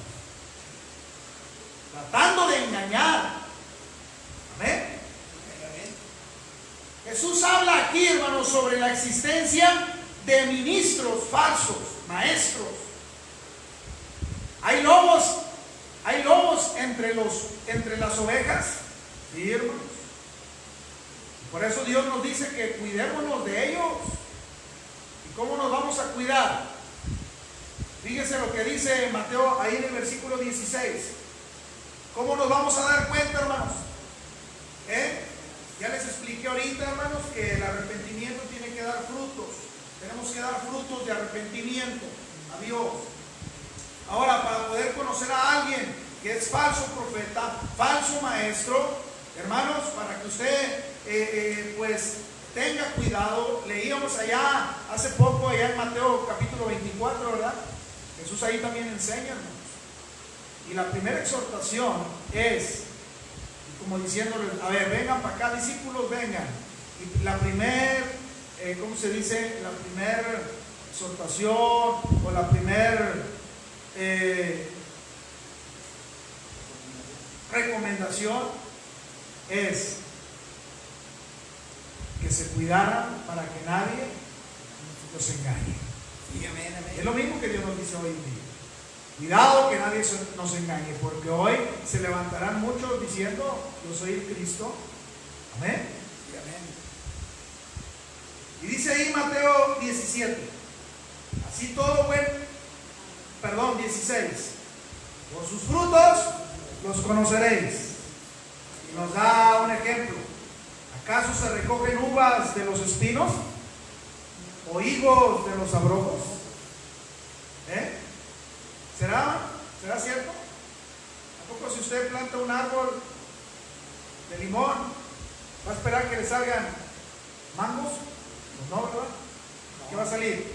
tratando de engañar. Amén. Jesús habla aquí, hermanos, sobre la existencia de ministros falsos, maestros. Hay lobos entre las ovejas, ¿sí, hermanos? Por eso Dios nos dice que cuidémonos de ellos. ¿Y cómo nos vamos a cuidar? Fíjense lo que dice Mateo ahí en el versículo 16. ¿Cómo nos vamos a dar cuenta, hermanos? Ya les expliqué ahorita, hermanos, que el arrepentimiento tiene que dar frutos. Tenemos que dar frutos de arrepentimiento a Dios. Ahora, para poder conocer a alguien que es falso profeta, falso maestro, hermanos, para que usted pues tenga cuidado. Leíamos allá hace poco, allá en Mateo capítulo 24, ¿verdad? Jesús ahí también enseña, hermanos. Y la primera exhortación es, como diciéndoles, a ver, vengan para acá, discípulos, vengan. Y la primera, ¿cómo se dice? La primera exhortación o la primera recomendación es que se cuidaran para que nadie los engañe. Sí, amén, amén. Es lo mismo que Dios nos dice hoy en día. Cuidado que nadie nos engañe, porque hoy se levantarán muchos diciendo, yo soy el Cristo. Amén. Sí, amén. Y dice ahí Mateo 17, así todo buen, 16, por sus frutos los conoceréis. Y nos da un ejemplo. ¿Acaso se recogen uvas de los espinos o higos de los abrojos? ¿Será cierto? ¿A poco si usted planta un árbol de limón, va a esperar que le salgan mangos? Pues no, ¿verdad? ¿Qué va a salir?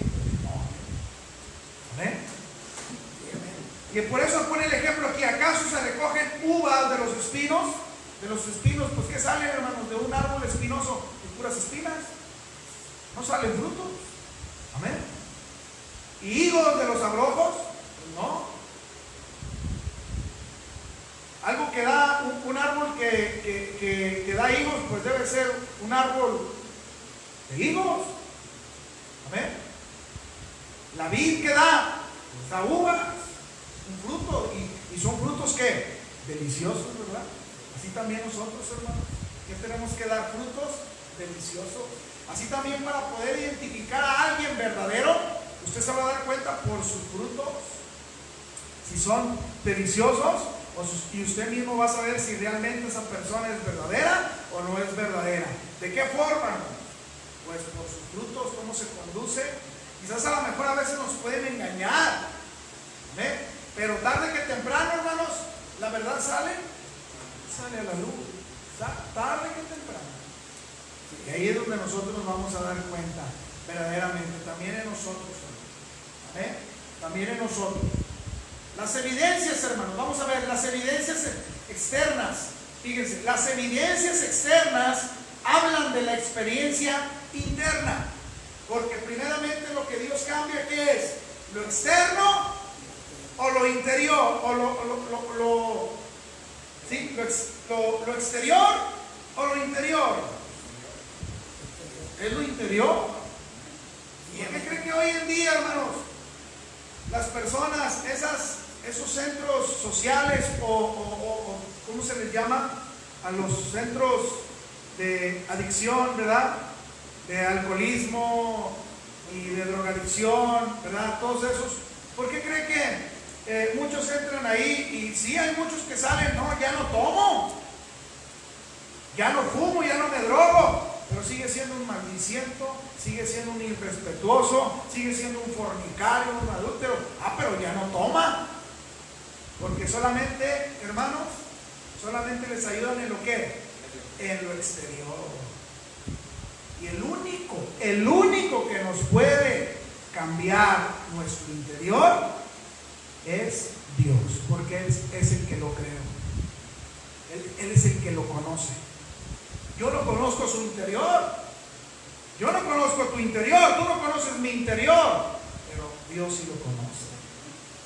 ¿Amén? Y por eso pone el ejemplo aquí. ¿Acaso se recogen uvas de los espinos? De los espinos, pues ¿qué salen, hermanos? De un árbol espinoso, de puras espinas. No salen frutos. Amén. ¿Y higos de los abrojos? Pues no. Algo que da, un árbol que da higos, pues debe ser un árbol de higos. Amén. La vid que da, pues da uvas, un fruto, y son frutos que deliciosos, ¿verdad? Así también nosotros, hermanos, que tenemos que dar frutos deliciosos. Así también, para poder identificar a alguien verdadero, usted se va a dar cuenta por sus frutos, si son deliciosos, y usted mismo va a saber si realmente esa persona es verdadera o no es verdadera. ¿De qué forma? Pues por sus frutos, cómo se conduce. Quizás a lo mejor a veces nos pueden engañar, pero tarde que temprano, hermanos, la verdad sale a la luz, tarde que temprano. Y ahí es donde nosotros nos vamos a dar cuenta verdaderamente, también en nosotros, también en nosotros. Las evidencias, hermanos, vamos a ver, las evidencias externas. Fíjense, las evidencias externas hablan de la experiencia interna, porque primeramente lo que Dios cambia, ¿qué es? ¿Lo externo o lo interior? O lo exterior o lo interior. Es lo interior. ¿Y qué creen que hoy en día, hermanos, las personas, esos centros sociales o ¿cómo se les llama? A los centros de adicción, ¿verdad? De alcoholismo y de drogadicción, ¿verdad? Todos esos. ¿Por qué creen que muchos entran ahí? Y sí, hay muchos que salen, no, ya no tomo, ya no fumo, ya no me drogo, pero sigue siendo un maldiciento, sigue siendo un irrespetuoso, sigue siendo un fornicario, un adúltero. Pero ya no toma, porque solamente, hermanos, solamente les ayudan en lo que, en lo exterior. Y el único que nos puede cambiar nuestro interior es Dios, porque Él es el que lo creó. Él es el que lo conoce. Yo no conozco su interior, yo no conozco tu interior, tú no conoces mi interior, pero Dios sí lo conoce.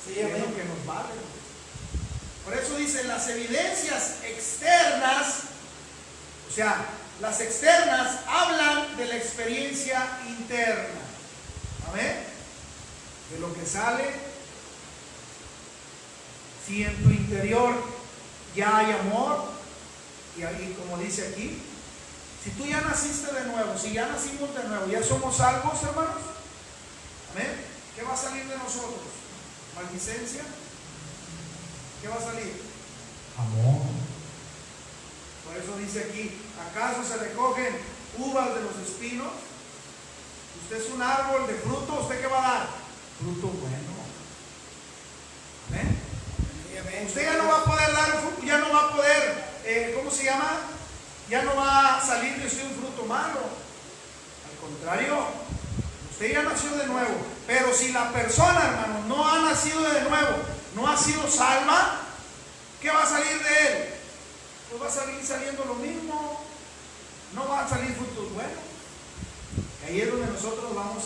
Sí, es lo que nos vale. Por eso dice, las evidencias externas, o sea, las externas hablan de la experiencia interna. Amén. De lo que sale. Si en tu interior ya hay amor, y ahí, como dice aquí, Si tú ya naciste de nuevo, si ya nacimos de nuevo, ya somos salvos, hermanos. Amén. ¿Qué va a salir de nosotros? ¿Maldicencia? ¿Qué va a salir? Amor. Por eso dice aquí, ¿acaso se recogen uvas de los espinos? Usted es un árbol de fruto, ¿usted qué va a dar? Fruto bueno. ¿Amén? Usted ya no va a poder dar fruto, ya no va a poder, ¿cómo se llama? Ya no va a salir de usted un fruto malo. Al contrario, usted ya nació de nuevo. Pero si la persona, hermano, no ha nacido de nuevo, no ha sido salva, ¿qué va a salir de él? Pues va a salir saliendo lo mismo. No van a salir frutos buenos. Y ahí es donde nosotros vamos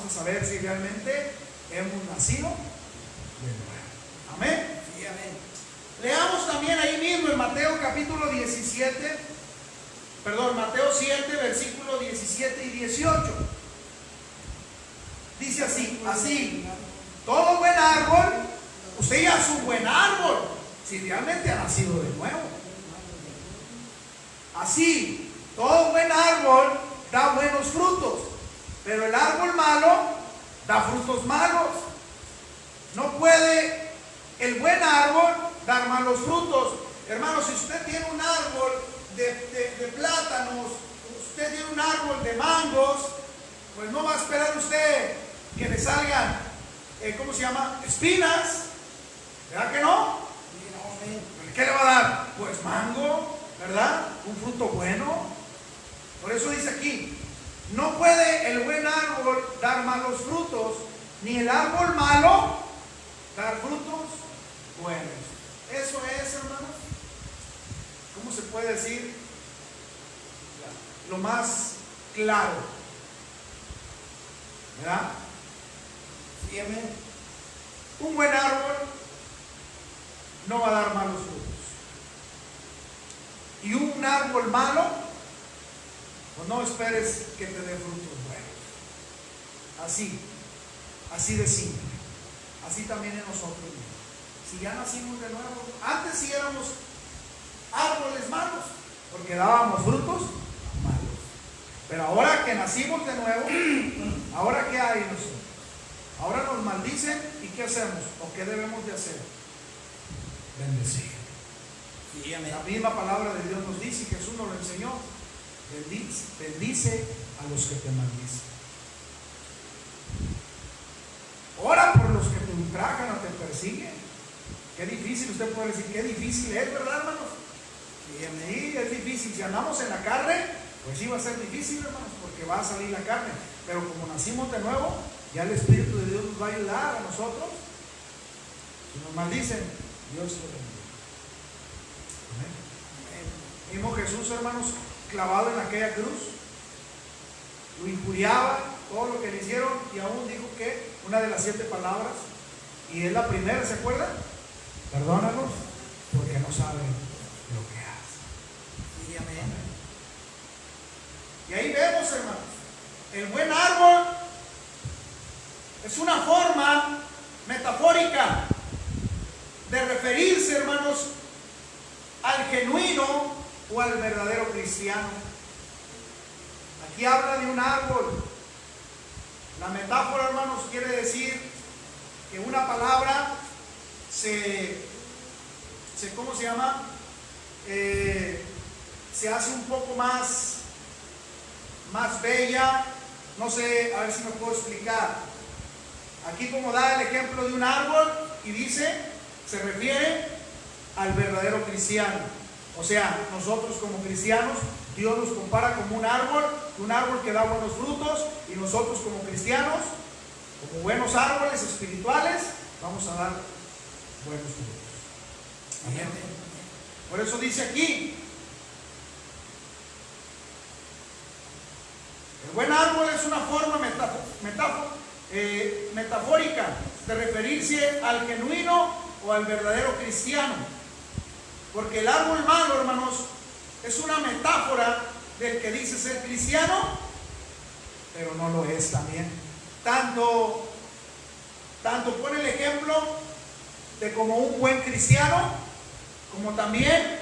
a saber si realmente hemos nacido de nuevo. Amén. Sí, amén. Leamos también ahí mismo en Mateo capítulo 17, Mateo 7, versículos 17 y 18. Dice así, todo buen árbol, usted ya es un buen árbol, si realmente ha nacido de nuevo. Así, todo buen árbol da buenos frutos, pero el árbol malo da frutos malos. No puede el buen árbol dar malos frutos. Hermanos, si usted tiene un árbol de plátanos, usted tiene un árbol de mangos, pues no va a esperar usted que le salgan, ¿cómo se llama? Espinas, ¿verdad que no? ¿Qué le va a dar? Pues mango, ¿verdad? Un fruto bueno. Por eso dice aquí, no puede el buen árbol dar malos frutos, ni el árbol malo dar frutos buenos. Eso es, hermanos, ¿cómo se puede decir? Lo más claro, ¿verdad? Sí, amén. Un buen árbol no va a dar malos frutos. Y un árbol malo, pues no esperes que te dé frutos buenos. Así de simple. Así también en nosotros mismos. Si ya nacimos de nuevo, antes sí éramos árboles malos, porque dábamos frutos malos. Pero ahora que nacimos de nuevo, ¿ahora qué hay en nosotros? Ahora nos maldicen y ¿qué hacemos? ¿O qué debemos de hacer? Bendecir. Sí, amén. La misma palabra de Dios nos dice, y Jesús nos lo enseñó, bendice a los que te maldicen. Ora por los que te ultrajan o te persiguen. Qué difícil, usted puede decir, qué difícil es, ¿verdad, hermanos? Sí, es difícil. Si andamos en la carne, pues sí va a ser difícil, hermanos, porque va a salir la carne. Pero como nacimos de nuevo, ya el Espíritu de Dios nos va a ayudar a nosotros. Si nos maldicen, Dios lo bendiga. Amén. Mismo Jesús, hermanos, clavado en aquella cruz, lo injuriaba, todo lo que le hicieron, y aún dijo que una de las 7 palabras, y es la primera, ¿se acuerdan? Perdónanos porque no saben lo que hacen. Sí, amén. Y ahí vemos, hermanos, el buen árbol es una forma metafórica de referirse, hermanos, al genuino o al verdadero cristiano. Aquí habla de un árbol. La metáfora, hermanos, quiere decir que una palabra ¿cómo se llama? Se hace un poco más bella. No sé, a ver si me puedo explicar. Aquí como da el ejemplo de un árbol y dice, se refiere al verdadero cristiano. O sea, nosotros como cristianos, Dios nos compara como un árbol que da buenos frutos, y nosotros como cristianos, como buenos árboles espirituales, vamos a dar buenos frutos. Amén. Por eso dice aquí, el buen árbol es una forma metafórica de referirse al genuino o al verdadero cristiano. Porque el árbol malo, hermanos, es una metáfora del que dice ser cristiano, pero no lo es también. Tanto pone el ejemplo de como un buen cristiano, como también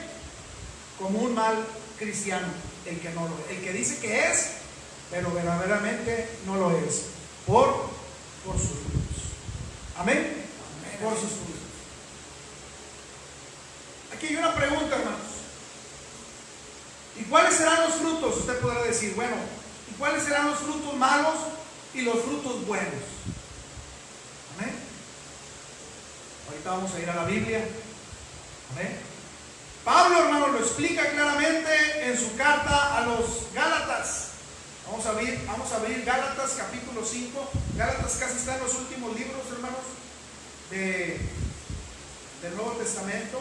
como un mal cristiano el que no lo es, el que dice que es, pero verdaderamente no lo es, por sus frutos. Amén. Por sus frutos. Aquí hay una pregunta, hermanos. ¿Y cuáles serán los frutos? Usted podrá decir, bueno, ¿y cuáles serán los frutos malos y los frutos buenos? Amén. Ahorita vamos a ir a la Biblia. Amén. Pablo, hermano, lo explica claramente en su carta a los Gálatas. Vamos a abrir Gálatas capítulo 5. Gálatas casi está en los últimos libros, hermanos, del Nuevo Testamento.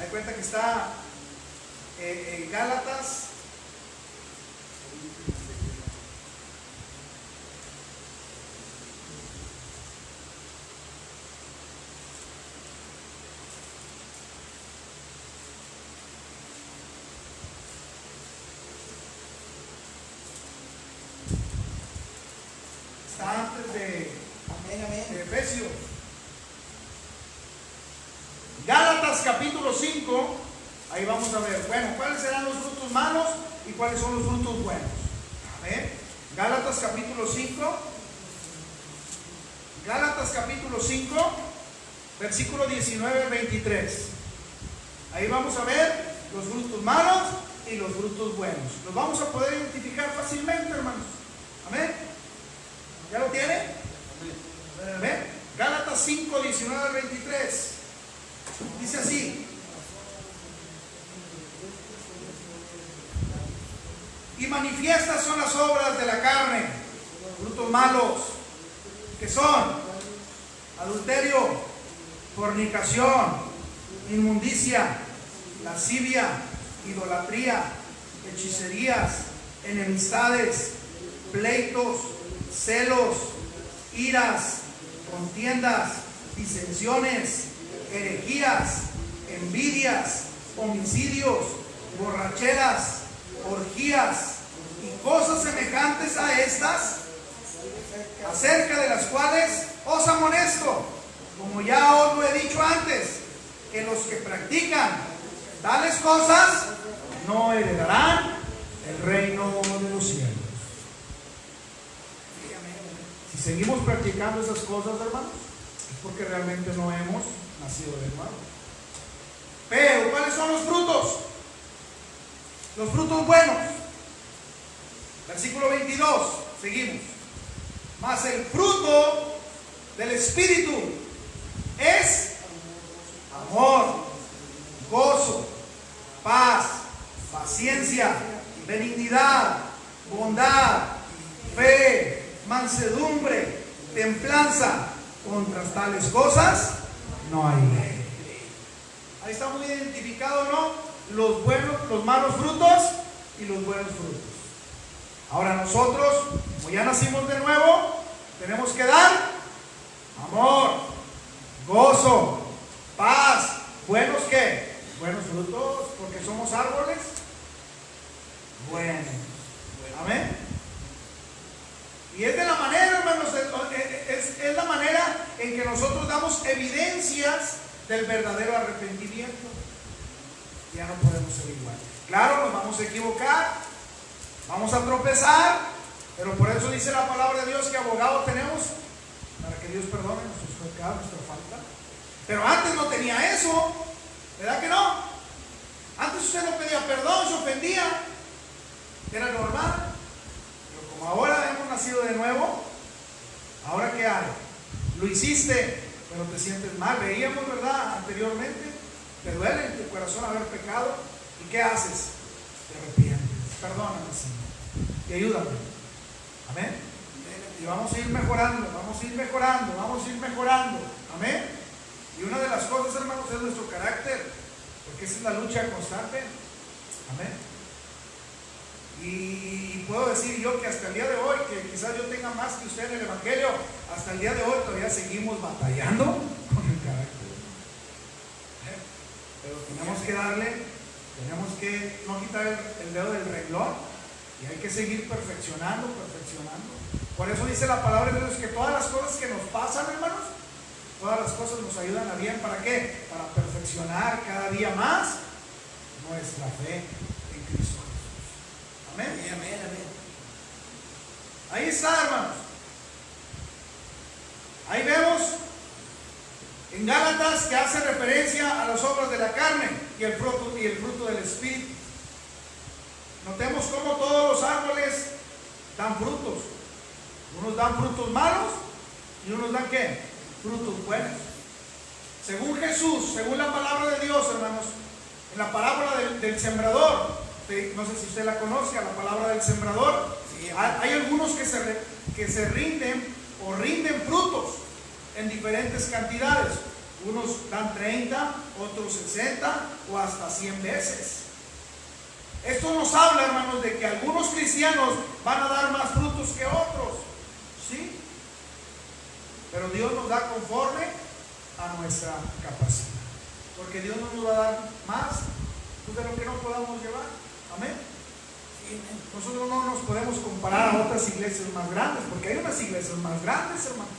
Hay cuenta que está en Gálatas. Está antes de Efesios. Gálatas capítulo 5. Ahí vamos a ver, bueno, cuáles serán los frutos malos y cuáles son los frutos buenos. Amén. Gálatas capítulo 5. Gálatas capítulo 5, versículo 19 al 23. Ahí vamos a ver los frutos malos y los frutos buenos. Los vamos a poder identificar fácilmente, hermanos. Amén. ¿Ya lo tiene? Amén. Gálatas 5, 19 al 23. Dice así: y manifiestas son las obras de la carne, frutos malos, que son adulterio, fornicación, inmundicia, lascivia, idolatría, hechicerías, enemistades, pleitos, celos, iras, contiendas, disensiones, herejías, envidias, homicidios, borracheras, orgías y cosas semejantes a estas, acerca de las cuales os amonesto, como ya os lo he dicho antes, que los que practican tales cosas no heredarán el reino de los cielos. Si seguimos practicando esas cosas, hermanos, es porque realmente no hemos nacido de nuevo. Pero, ¿cuáles son los frutos? Los frutos buenos. Versículo 22, seguimos. Mas el fruto del Espíritu es amor, gozo, paz, paciencia, benignidad, bondad, fe, mansedumbre, templanza. Contra tales cosas no hay ley. Ahí estamos identificados, ¿no? Los buenos, los malos frutos y los buenos frutos. Ahora nosotros, como ya nacimos de nuevo, tenemos que dar amor, gozo, paz. ¿Buenos qué? Buenos frutos, porque somos árboles buenos. Amén. Y es de la manera, hermanos, es la manera en que nosotros damos evidencias del verdadero arrepentimiento. Ya no podemos ser igual. Claro, nos vamos a equivocar, vamos a tropezar, pero por eso dice la palabra de Dios que abogado tenemos para que Dios perdone nuestros pecados, nuestra falta. Pero antes no tenía eso, ¿verdad que no? Antes usted no pedía perdón, se ofendía, era normal. Pero como ahora hemos nacido de nuevo, ¿ahora qué hay? Lo hiciste, pero te sientes mal. Veíamos, ¿verdad? Anteriormente, te duele en tu corazón haber pecado. ¿Y qué haces? Te arrepientes. Perdóname, Señor. Y ayúdame. Amén. Y vamos a ir mejorando, vamos a ir mejorando, vamos a ir mejorando. Amén. Y una de las cosas, hermanos, es nuestro carácter, porque esa es la lucha constante. Amén. Y puedo decir yo que hasta el día de hoy, que quizás yo tenga más que usted en el Evangelio, hasta el día de hoy todavía seguimos batallando con el carácter. Pero tenemos que darle, tenemos que no quitar el dedo del renglón y hay que seguir perfeccionando. Por eso dice la palabra de Dios que todas las cosas que nos pasan, hermanos, todas las cosas nos ayudan a bien. ¿Para qué? Para perfeccionar cada día más nuestra fe en Cristo Jesús. Amén. Amén, amén, amén. Ahí está, hermanos. Ahí vemos en Gálatas que hace referencia a las obras de la carne y el fruto del Espíritu. Notemos cómo todos los árboles dan frutos. Unos dan frutos malos y unos dan ¿qué? Frutos buenos. Según Jesús, según la palabra de Dios, hermanos, en la parábola del sembrador, no sé si usted la conozca, la palabra del sembrador, Sí, hay algunos que se rinden o rinden frutos en diferentes cantidades. Unos dan 30, otros 60 o hasta 100 veces. Esto nos habla, hermanos, de que algunos cristianos van a dar más frutos que otros, ¿sí? Pero Dios nos da conforme a nuestra capacidad, porque Dios no nos va a dar más de lo que no podamos llevar. Amén. Nosotros no nos podemos comparar a otras iglesias más grandes, porque hay unas iglesias más grandes, hermano.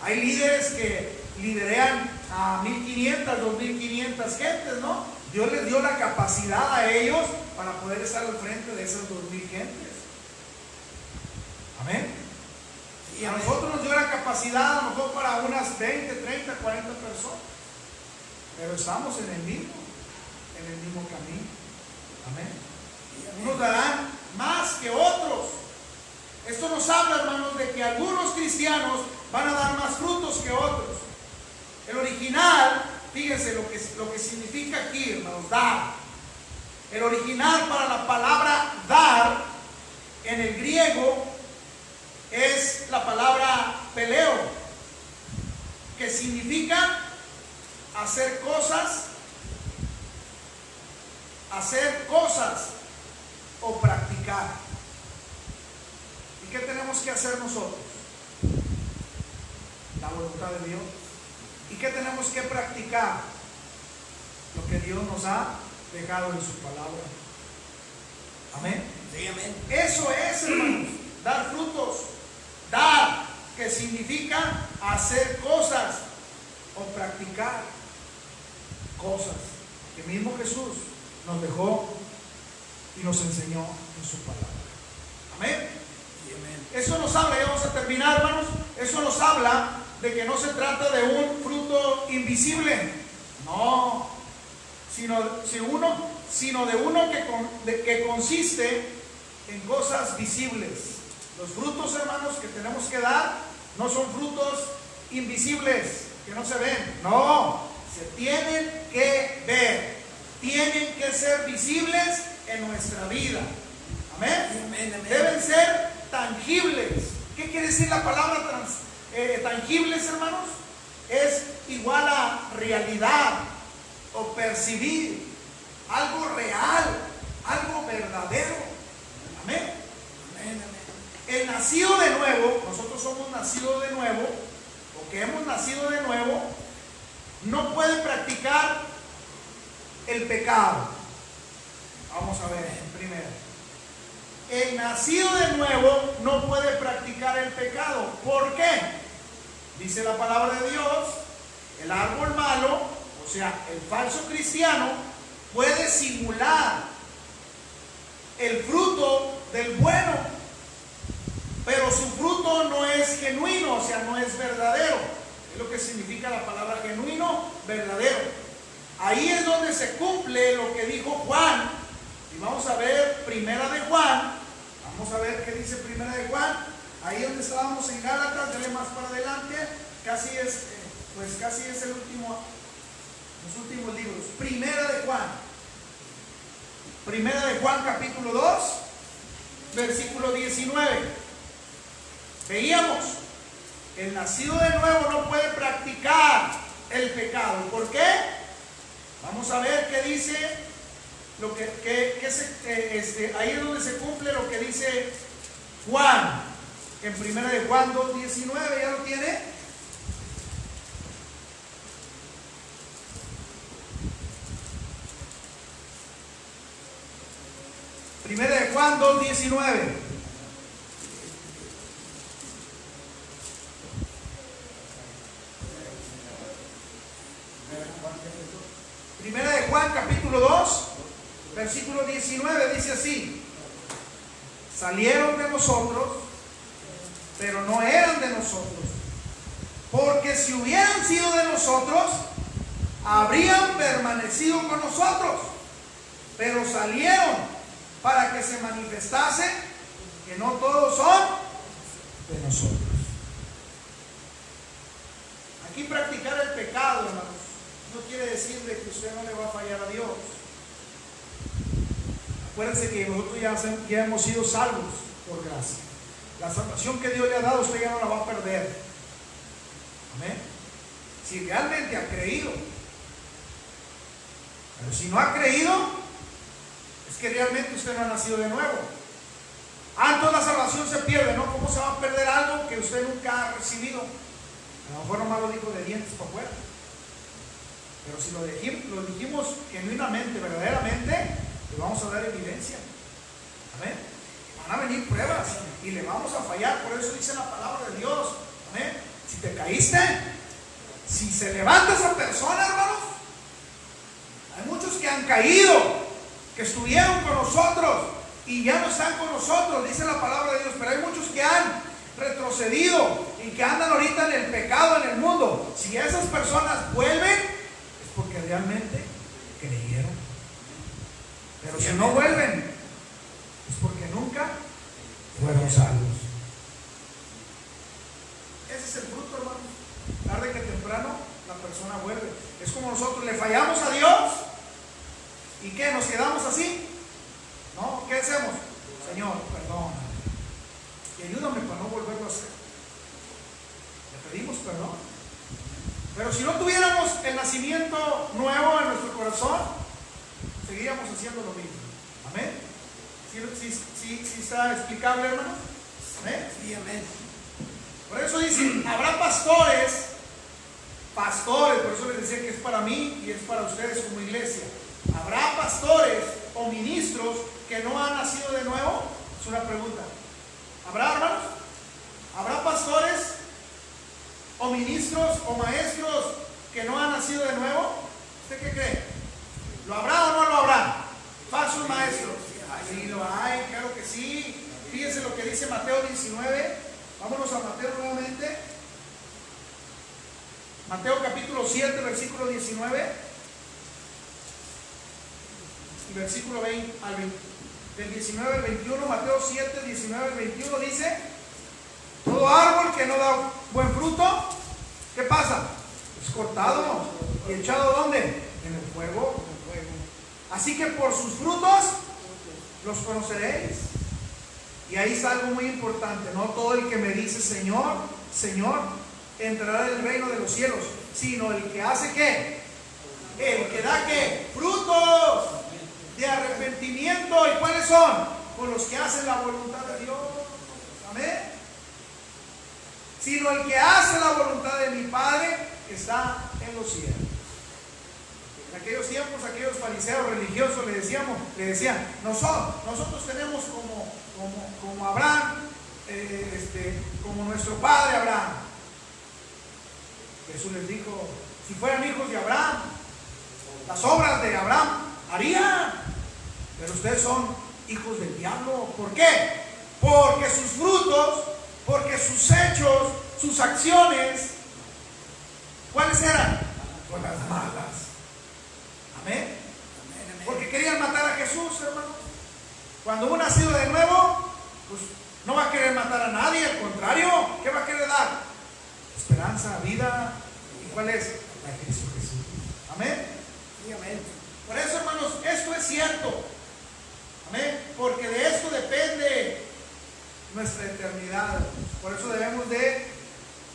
Hay líderes que liderean a 1500, 2500 gentes, ¿no? Dios les dio la capacidad a ellos para poder estar al frente de esas 2000 gentes. Amén. Y a nosotros nos dio la capacidad a lo mejor para unas 20, 30, 40 personas. Pero estamos en el mismo camino. Amén. Unos darán más que otros. Esto nos habla, hermanos, de que algunos cristianos van a dar más frutos que otros. El original, fíjense lo que significa aquí, hermanos, dar. El original para la palabra dar en el griego es la palabra peleo, que significa hacer cosas o practicar. ¿Y qué tenemos que hacer nosotros? La voluntad de Dios. ¿Y qué tenemos que practicar? Lo que Dios nos ha dejado en su palabra. Amén. Sí, amén. Eso es, hermanos, dar frutos. Dar, que significa hacer cosas o practicar cosas que mismo Jesús nos dejó y nos enseñó en su palabra. Amén. Sí, amén. Eso nos habla, ya vamos a terminar, hermanos. Eso nos habla de que no se trata de un fruto invisible, no, sino de uno que consiste en cosas visibles. Los frutos, hermanos, que tenemos que dar no son frutos invisibles, que no se ven, no, se tienen que ver, tienen que ser visibles en nuestra vida. Amén. Amén, amén. Deben ser tangibles. ¿Qué quiere decir la palabra tangibles, hermanos? Es igual a realidad o percibir algo real, algo verdadero. Amén. Amén, amén. El nacido de nuevo, nosotros somos nacidos de nuevo, o que hemos nacido de nuevo, no puede practicar el pecado. Vamos a ver en primera. El nacido de nuevo no puede practicar el pecado. ¿Por qué? Dice la palabra de Dios, el árbol malo, o sea, el falso cristiano, puede simular el fruto del bueno, pero su fruto no es genuino, o sea, no es verdadero. Es lo que significa la palabra genuino, verdadero. Ahí es donde se cumple lo que dijo Juan. Y vamos a ver Primera de Juan. Vamos a ver qué dice Primera de Juan. Ahí donde estábamos en Gálatas, dale más para adelante. Casi es el último, los últimos libros. Primera de Juan. Primera de Juan, capítulo 2, versículo 19. Veíamos, el nacido de nuevo no puede practicar el pecado. ¿Por qué? Vamos a ver qué dice, ahí es donde se cumple lo que dice Juan, en Primera de Juan 2:19, ¿ya lo tiene? Primera de Juan 2:19. Primera de Juan, capítulo 2, versículo 19 dice así: salieron de nosotros, pero no eran de nosotros, porque si hubieran sido de nosotros, habrían permanecido con nosotros, pero salieron para que se manifestase que no todos son de nosotros. Aquí practicar el pecado, hermanos, no quiere decir de que usted no le va a fallar a Dios. Acuérdense que nosotros ya hemos sido salvos por gracia. La salvación que Dios le ha dado, usted ya no la va a perder. Amén. Si realmente ha creído. Pero si no ha creído, es que realmente usted no ha nacido de nuevo. Entonces la salvación se pierde, ¿no? ¿Cómo se va a perder algo que usted nunca ha recibido? A lo mejor nomás lo dijo de dientes para afuera. Pero si lo dijimos genuinamente, verdaderamente, le vamos a dar evidencia. Amén. Van a venir pruebas y le vamos a fallar. Por eso dice la palabra de Dios. Amén. Si te caíste, si se levanta esa persona, hermanos, hay muchos que han caído, que estuvieron con nosotros y ya no están con nosotros, dice la palabra de Dios. Pero hay muchos que han retrocedido y que andan ahorita en el pecado, en el mundo. Si esas personas vuelven, es porque realmente creyeron. Pero si no vuelven, es porque nunca fueron salvos. Ese es el fruto, hermanos. Tarde que temprano la persona vuelve. Es como nosotros le fallamos a Dios y ¿qué? ¿Nos quedamos así? ¿No? ¿Qué hacemos? Señor, perdóname y ayúdame para no volverlo a hacer. Le pedimos perdón. Pero si no tuviéramos el nacimiento nuevo en nuestro corazón, seguiríamos haciendo lo mismo. Amén. ¿Sí está explicable, hermano? Amén. Sí, amén. Por eso dice, habrá pastores, por eso les decía que es para mí y es para ustedes como iglesia. ¿Habrá pastores o ministros que no han nacido de nuevo? Es una pregunta. ¿Habrá, hermanos? ¿Habrá pastores o ministros o maestros que no han nacido de nuevo? ¿Usted qué cree? ¿Lo habrá o no lo habrá? Falsos maestros. Sí, lo hay, claro que sí. Fíjense lo que dice Mateo 19. Vámonos a Mateo nuevamente. Mateo capítulo 7, versículo 19. Y versículo 20 al 20. Del 19 al 21, Mateo 7, 19 al 21 dice: todo árbol que no da buen fruto, ¿qué pasa? Es cortado y echado ¿dónde? En el fuego. Así que por sus frutos los conoceréis. Y ahí está algo muy importante: no todo el que me dice Señor, Señor, entrará en el reino de los cielos, sino el que hace ¿qué? El que da ¿qué? Frutos de arrepentimiento. ¿Y cuáles son? Con los que hacen la voluntad de Dios. Amén. Sino el que hace la voluntad de mi Padre que está en los cielos. En aquellos tiempos, aquellos fariseos religiosos le decían, nosotros tenemos como Abraham, como nuestro padre Abraham. Jesús les dijo, si fueran hijos de Abraham, las obras de Abraham harían. Pero ustedes son hijos del diablo. ¿Por qué? Porque sus frutos, porque sus hechos, sus acciones, ¿cuáles eran? Pues las malas. Amén. Porque querían matar a Jesús, hermano. Cuando uno ha nacido de nuevo, pues no va a querer matar a nadie, al contrario, ¿qué va a querer dar? Esperanza, vida. ¿Y cuál es? La de Cristo Jesús. Amén. Sí, amén. Por eso, hermanos, esto es cierto. Amén. Porque de esto depende nuestra eternidad. Por eso debemos de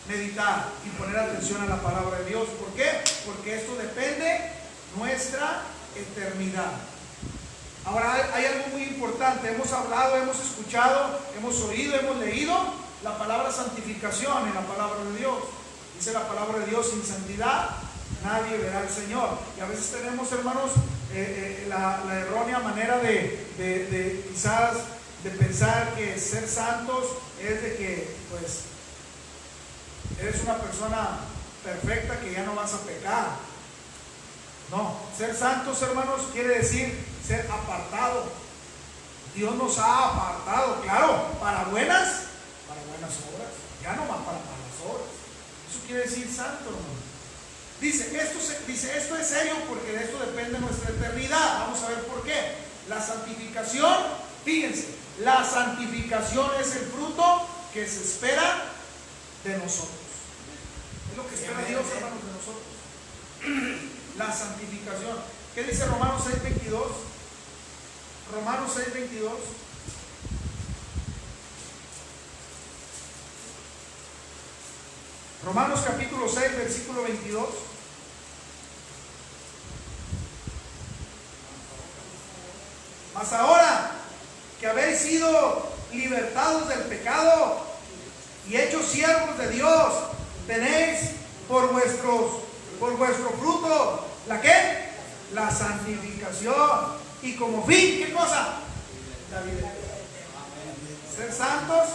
meditar y poner atención a la palabra de Dios. ¿Por qué? Porque esto depende nuestra eternidad. Ahora hay algo muy importante. Hemos hablado, hemos escuchado, hemos oído, hemos leído la palabra santificación en la palabra de Dios. Dice la palabra de Dios: sin santidad nadie verá al Señor. Y a veces tenemos, hermanos, la errónea manera de quizás de pensar que ser santos es de que pues eres una persona perfecta que ya no vas a pecar. No, ser santos, hermanos, quiere decir ser apartado. Dios nos ha apartado, claro, para buenas obras, ya no más para malas obras. Eso quiere decir santo, hermano. Dice, esto es serio porque de esto depende nuestra eternidad. Vamos a ver por qué. La santificación, fíjense, la santificación es el fruto que se espera de nosotros. Es lo que espera Dios, hermanos, de nosotros. La santificación. ¿Qué dice Romanos 6:22? Romanos 6:22. Romanos capítulo 6, versículo 22. Mas ahora que habéis sido libertados del pecado y hechos siervos de Dios, tenéis por vuestro fruto, ¿la qué? La santificación. Y como fin, ¿qué cosa? La vida eterna. Ser santos,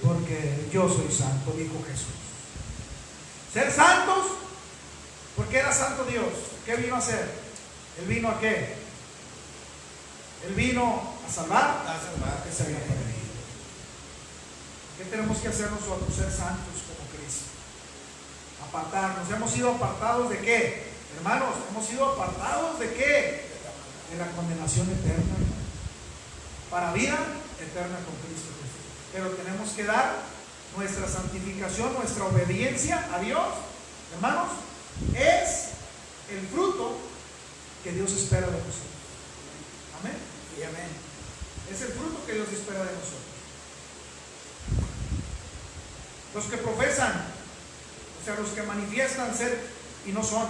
porque yo soy santo, dijo Jesús. Ser santos, porque era santo Dios. ¿Qué vino a hacer? ¿Él vino a qué? Él vino a salvar que se había perdido. ¿Qué tenemos que hacer nosotros? Ser santos como Cristo. Apartarnos. Hemos sido apartados de qué? Hermanos, hemos sido apartados de qué? De la condenación eterna, para vida eterna con Cristo Jesús. Pero tenemos que dar nuestra santificación, nuestra obediencia a Dios, hermanos, es el fruto que Dios espera de nosotros. Amén y amén. Es el fruto que Dios espera de nosotros. Los que profesan, o sea, los que manifiestan ser y no son.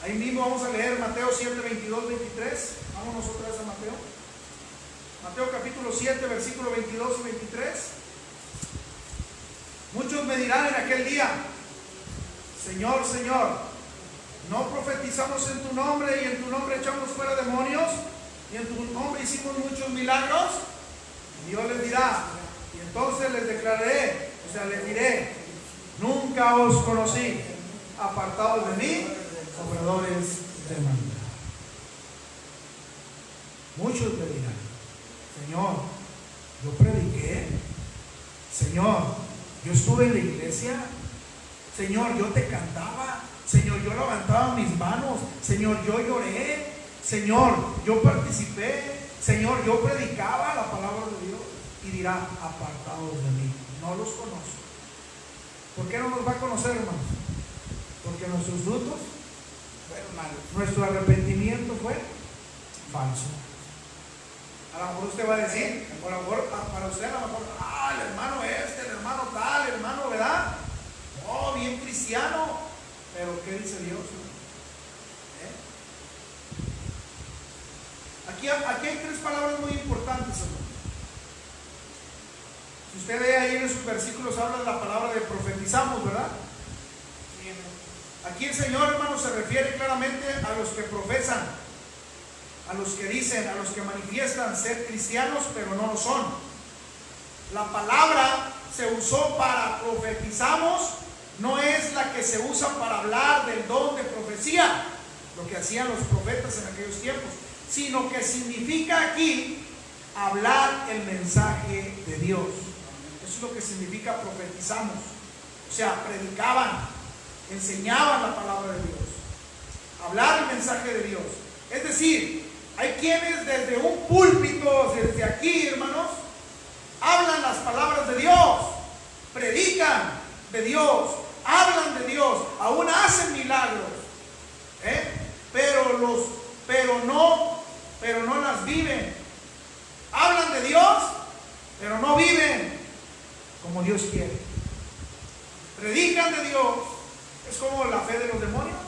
Ahí mismo vamos a leer Mateo 7, 22, 23. Vámonos otra vez a Mateo. Mateo capítulo 7, versículo 22 y 23. Muchos me dirán en aquel día: Señor, Señor, ¿no profetizamos en tu nombre y en tu nombre echamos fuera demonios y en tu nombre hicimos muchos milagros? Y Dios les dirá, y entonces les declararé, o sea, les diré: nunca os conocí, apartados de mí, obradores de maldad. Muchos me dirán: Señor, yo prediqué, Señor, yo estuve en la iglesia, Señor, yo te cantaba, Señor, yo levantaba mis manos, Señor, yo lloré, Señor, yo participé, Señor, yo predicaba la palabra de Dios. Y dirá: apartados de mí, no los conozco. ¿Por qué no nos va a conocer, hermanos? Porque nuestros frutos fueron malos, nuestro arrepentimiento fue falso. A lo mejor usted va a decir, a lo mejor para usted, a lo mejor, el hermano este, el hermano tal, el hermano, ¿verdad? Oh, bien cristiano. Pero ¿qué dice Dios? Aquí hay tres palabras muy importantes, hermano. Si usted ve ahí en esos versículos, habla de la palabra de profetizamos, ¿verdad? Aquí el Señor, hermano, se refiere claramente a los que profesan, a los que dicen, a los que manifiestan ser cristianos, pero no lo son. La palabra se usó para profetizamos, no es la que se usa para hablar del don de profecía, lo que hacían los profetas en aquellos tiempos, sino que significa aquí hablar el mensaje de Dios. Eso es lo que significa profetizamos. O sea, predicaban, enseñaban la palabra de Dios, hablar el mensaje de Dios. Es decir, hay quienes desde un púlpito, desde aquí, hermanos, hablan las palabras de Dios, predican de Dios, hablan de Dios, aún hacen milagros, pero no las viven. Hablan de Dios, pero no viven como Dios quiere. Predican de Dios. Es como la fe de los demonios.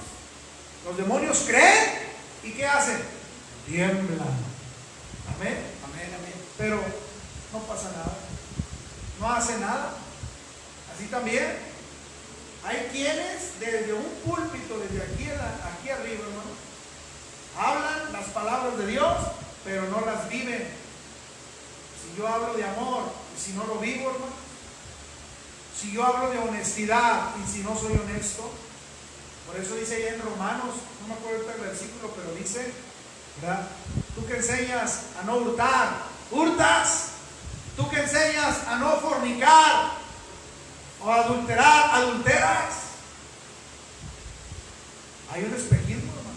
Los demonios creen y ¿qué hacen? Tiemblan. Amén, amén, amén. Pero no pasa nada, no hace nada. Así también hay quienes desde un púlpito, desde aquí arriba, hermano, hablan las palabras de Dios, pero no las viven. Si yo hablo de amor y si no lo vivo, hermano, si yo hablo de honestidad y si no soy honesto, por eso dice ahí en Romanos, no me acuerdo el versículo, pero dice ¿verdad? Tú que enseñas a no hurtar, hurtas. Tú que enseñas a no fornicar o adulterar, adulteras. Hay un espejismo, hermano.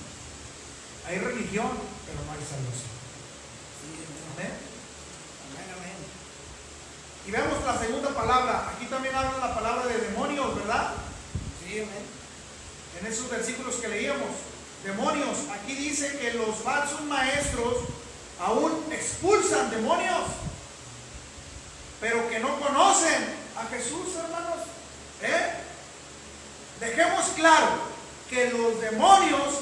Hay religión, pero no hay salvación. Amén. Amén. Y vemos la segunda palabra. Aquí también habla la palabra de demonios, ¿verdad? Sí, amén. En esos versículos que leíamos. Demonios. Aquí dice que los falsos maestros aún expulsan demonios, pero que no conocen a Jesús, hermanos. Dejemos claro que los demonios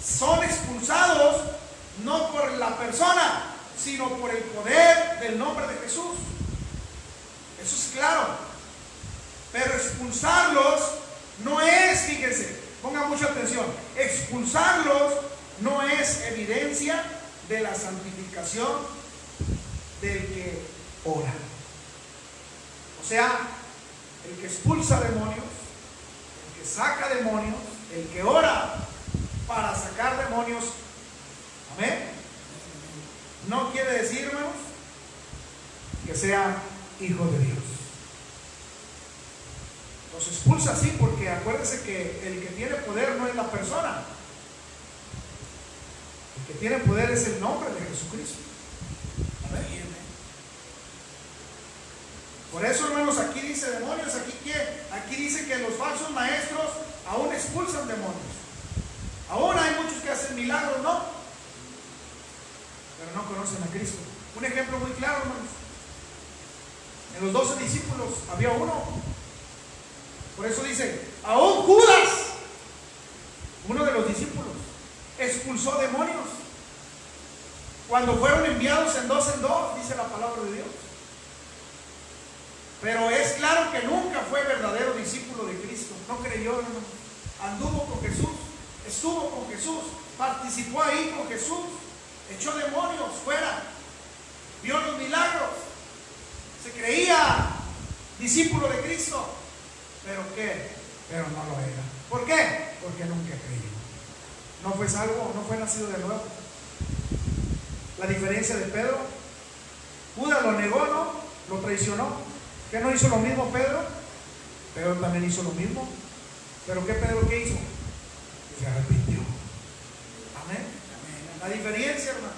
son expulsados no por la persona, sino por el poder del nombre de Jesús. Eso es claro. Pero expulsarlos no es, fíjense, pongan mucha atención, expulsarlos no es evidencia de la santificación del que ora. O sea, el que expulsa demonios, el que saca demonios, el que ora para sacar demonios, amén, no quiere decir, hermanos, que sea hijo de Dios. Los expulsa así porque acuérdense que el que tiene poder no es la persona. El que tiene poder es el nombre de Jesucristo. Amén. Por eso, hermanos, aquí dice demonios, aquí dice que los falsos maestros aún expulsan demonios. Aún hay muchos que hacen milagros, ¿no? Pero no conocen a Cristo. Un ejemplo muy claro, hermanos. En los 12 discípulos había uno. Por eso dice, aún Judas, uno de los discípulos, expulsó demonios. Cuando fueron enviados en dos, dice la palabra de Dios. Pero es claro que nunca fue verdadero discípulo de Cristo. No creyó, hermano. Anduvo con Jesús, estuvo con Jesús, participó ahí con Jesús, echó demonios fuera, vio los milagros, se creía discípulo de Cristo. ¿Pero qué? Pero no lo era. ¿Por qué? Porque nunca creyó. No fue salvo, no fue nacido de nuevo. La diferencia de Pedro, Judas lo negó, ¿no? Lo traicionó. ¿Qué no hizo lo mismo Pedro? Pedro también hizo lo mismo. ¿Pero qué Pedro qué hizo? Se arrepintió. Amén. La diferencia, hermano.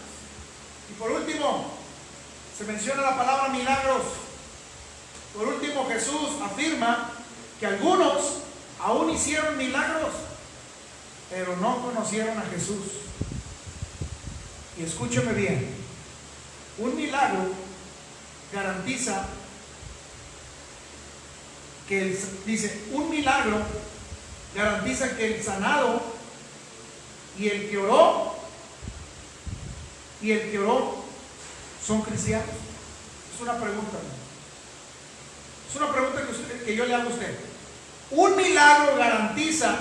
Y por último, se menciona la palabra milagros. Por último, Jesús afirma que algunos aún hicieron milagros, pero no conocieron a Jesús. Y escúcheme bien, un milagro garantiza que un milagro garantiza que el sanado y el que oró son cristianos. Es una pregunta, ¿no? Es una pregunta que yo le hago a usted. Un milagro garantiza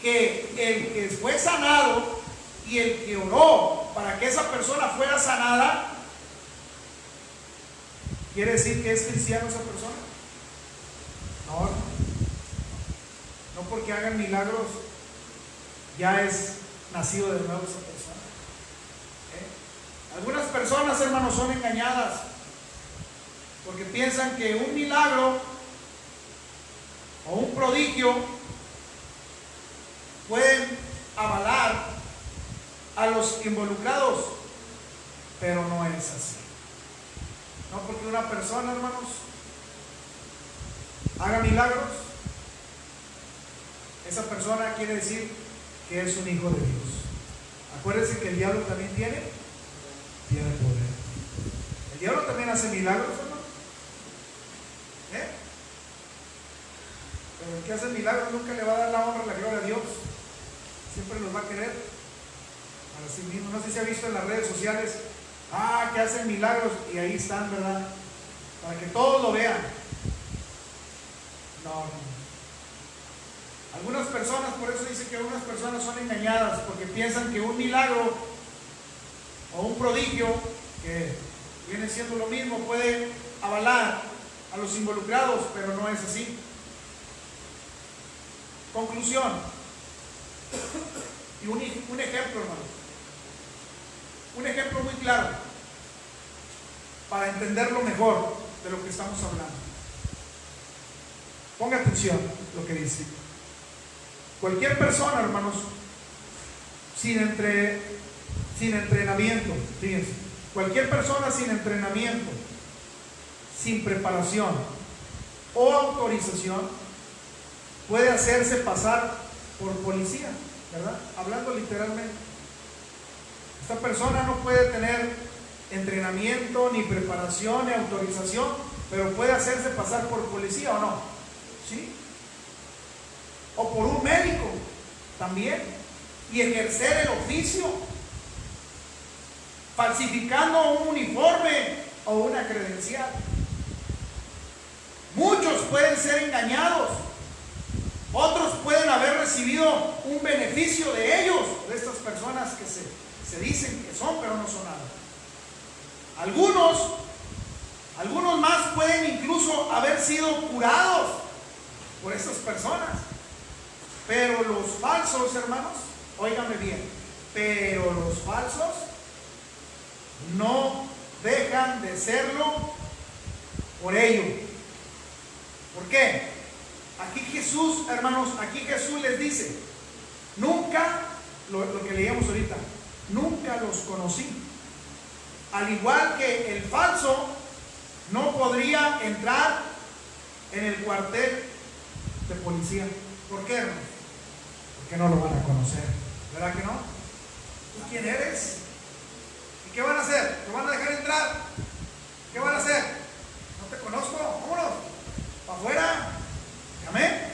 que el que fue sanado y el que oró para que esa persona fuera sanada, ¿quiere decir que es cristiano esa persona? No, no porque hagan milagros ya es nacido de nuevo esa persona. Algunas personas, hermanos, son engañadas porque piensan que un milagro o un prodigio pueden avalar a los involucrados, pero no es así. No porque una persona, hermanos, haga milagros, esa persona quiere decir que es un hijo de Dios. Acuérdense que el diablo también tiene poder. El diablo también hace milagros, hermano. Pero el que hace milagros nunca le va a dar la honra y la gloria a Dios. Siempre los va a querer para sí mismo. No sé si ha visto en las redes sociales, que hacen milagros y ahí están, ¿verdad? Para que todos lo vean. No. Algunas personas, por eso dice que algunas personas son engañadas, porque piensan que un milagro o un prodigio, que viene siendo lo mismo, puede avalar a los involucrados, pero no es así. Conclusión. Y un ejemplo, hermano. Un ejemplo muy claro para entenderlo mejor de lo que estamos hablando. Ponga atención lo que dice. Cualquier persona, hermanos, sin entrenamiento, fíjense, cualquier persona sin entrenamiento, sin preparación o autorización, puede hacerse pasar por policía, ¿verdad? Hablando literalmente. Esta persona no puede tener entrenamiento, ni preparación, ni autorización, pero puede hacerse pasar por policía, ¿o no? ¿Sí? O por un médico también, y ejercer el oficio, falsificando un uniforme o una credencial. Muchos pueden ser engañados, otros pueden haber recibido un beneficio de ellos, de estas personas que se dicen que son, pero no son nada. Algunos más pueden incluso haber sido curados por estas personas. Pero los falsos, hermanos, óigame bien, pero los falsos no dejan de serlo por ello. ¿Por qué? Aquí Jesús, hermanos, aquí Jesús les dice, nunca, lo que leíamos ahorita, nunca los conocí. Al igual que el falso no podría entrar en el cuartel de policía. ¿Por qué, hermanos? Porque no lo van a conocer, ¿verdad que no? ¿Tú quién eres? ¿Y qué van a hacer? ¿Te van a dejar entrar? ¿Qué van a hacer? No te conozco, vámonos, para afuera. Amén.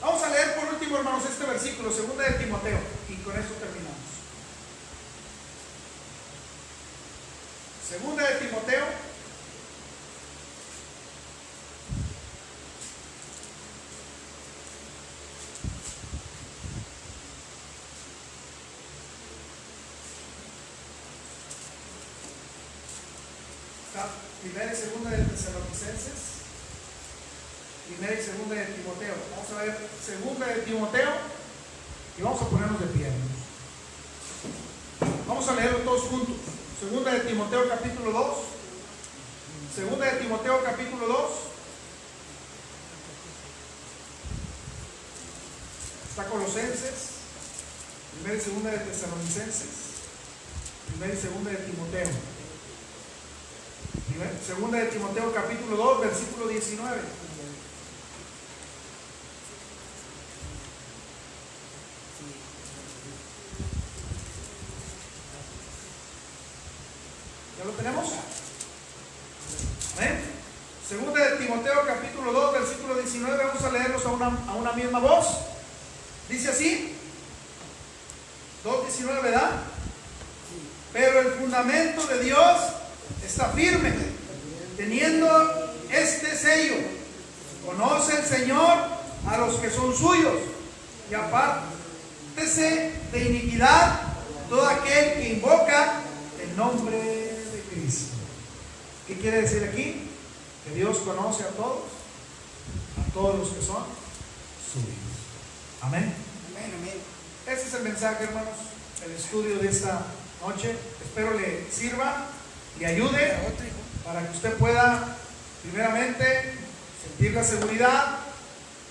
Vamos a leer por último, hermanos, este versículo, 2 de Timoteo, y con esto terminamos. 2 de Timoteo, primera y segunda de Tesalonicenses, primera y segunda de Timoteo. Vamos a ver segunda de Timoteo y vamos a ponernos de pie. Vamos a leerlo todos juntos. Segunda de Timoteo capítulo 2. Segunda de Timoteo capítulo 2. Está Colosenses, primera y segunda de Tesalonicenses, primera y segunda de Timoteo. Segunda de Timoteo capítulo 2, versículo 19. ¿Ya lo tenemos? ¿Amén? Segunda de Timoteo capítulo 2, versículo 19. Vamos a leerlos a una misma voz. Dice así, 2:19, ¿verdad? Pero el fundamento de Dios está firme, teniendo este sello: conoce el Señor a los que son suyos, y apártese de iniquidad todo aquel que invoca el nombre de Cristo. ¿Qué quiere decir aquí? Que Dios conoce a todos los que son suyos. Amén. Amén, amén. Ese es el mensaje, hermanos, el estudio de esta noche. Espero le sirva y ayude para que usted pueda, primeramente, sentir la seguridad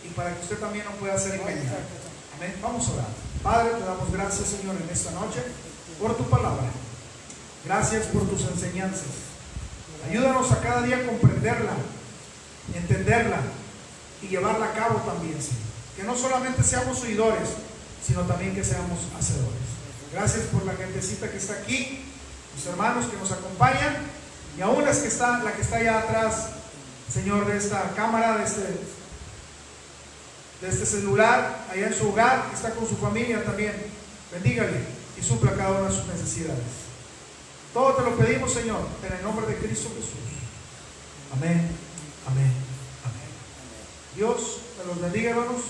y para que usted también no pueda ser engañado. Amén. Vamos a orar. Padre, te damos gracias, Señor, en esta noche por tu palabra. Gracias por tus enseñanzas. Ayúdanos a cada día comprenderla, entenderla y llevarla a cabo también, Señor. Que no solamente seamos oidores, sino también que seamos hacedores. Gracias por la gentecita que está aquí, los hermanos que nos acompañan, y aún la que está allá atrás, Señor, de esta cámara, de este celular, allá en su hogar, que está con su familia también. Bendígale y supla cada una de sus necesidades. Todo te lo pedimos, Señor, en el nombre de Cristo Jesús. Amén, amén, amén. Dios te los bendiga, hermanos.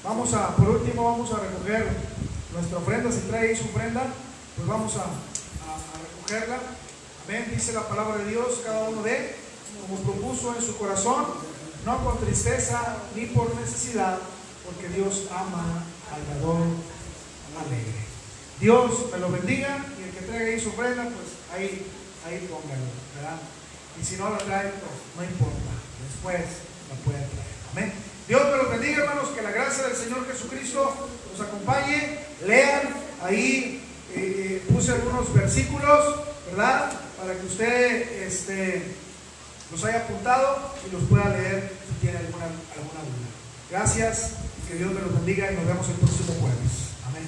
Por último vamos a recoger nuestra ofrenda. Si trae ahí su ofrenda, pues vamos a recogerla. Amén. Dice la palabra de Dios: cada uno dé como propuso en su corazón, no con tristeza ni por necesidad, porque Dios ama al dador alegre. Dios me lo bendiga, y el que que traiga ahí su ofrenda, pues ahí póngalo, ¿verdad? Y si no la trae, pues no importa, después la pueden traer. Amén. Dios me los bendiga, hermanos, que la gracia del Señor Jesucristo los acompañe. Lean ahí, puse algunos versículos, ¿verdad? Para que usted los haya apuntado y los pueda leer si tiene alguna duda. Gracias, que Dios me los bendiga y nos vemos el próximo jueves. Amén.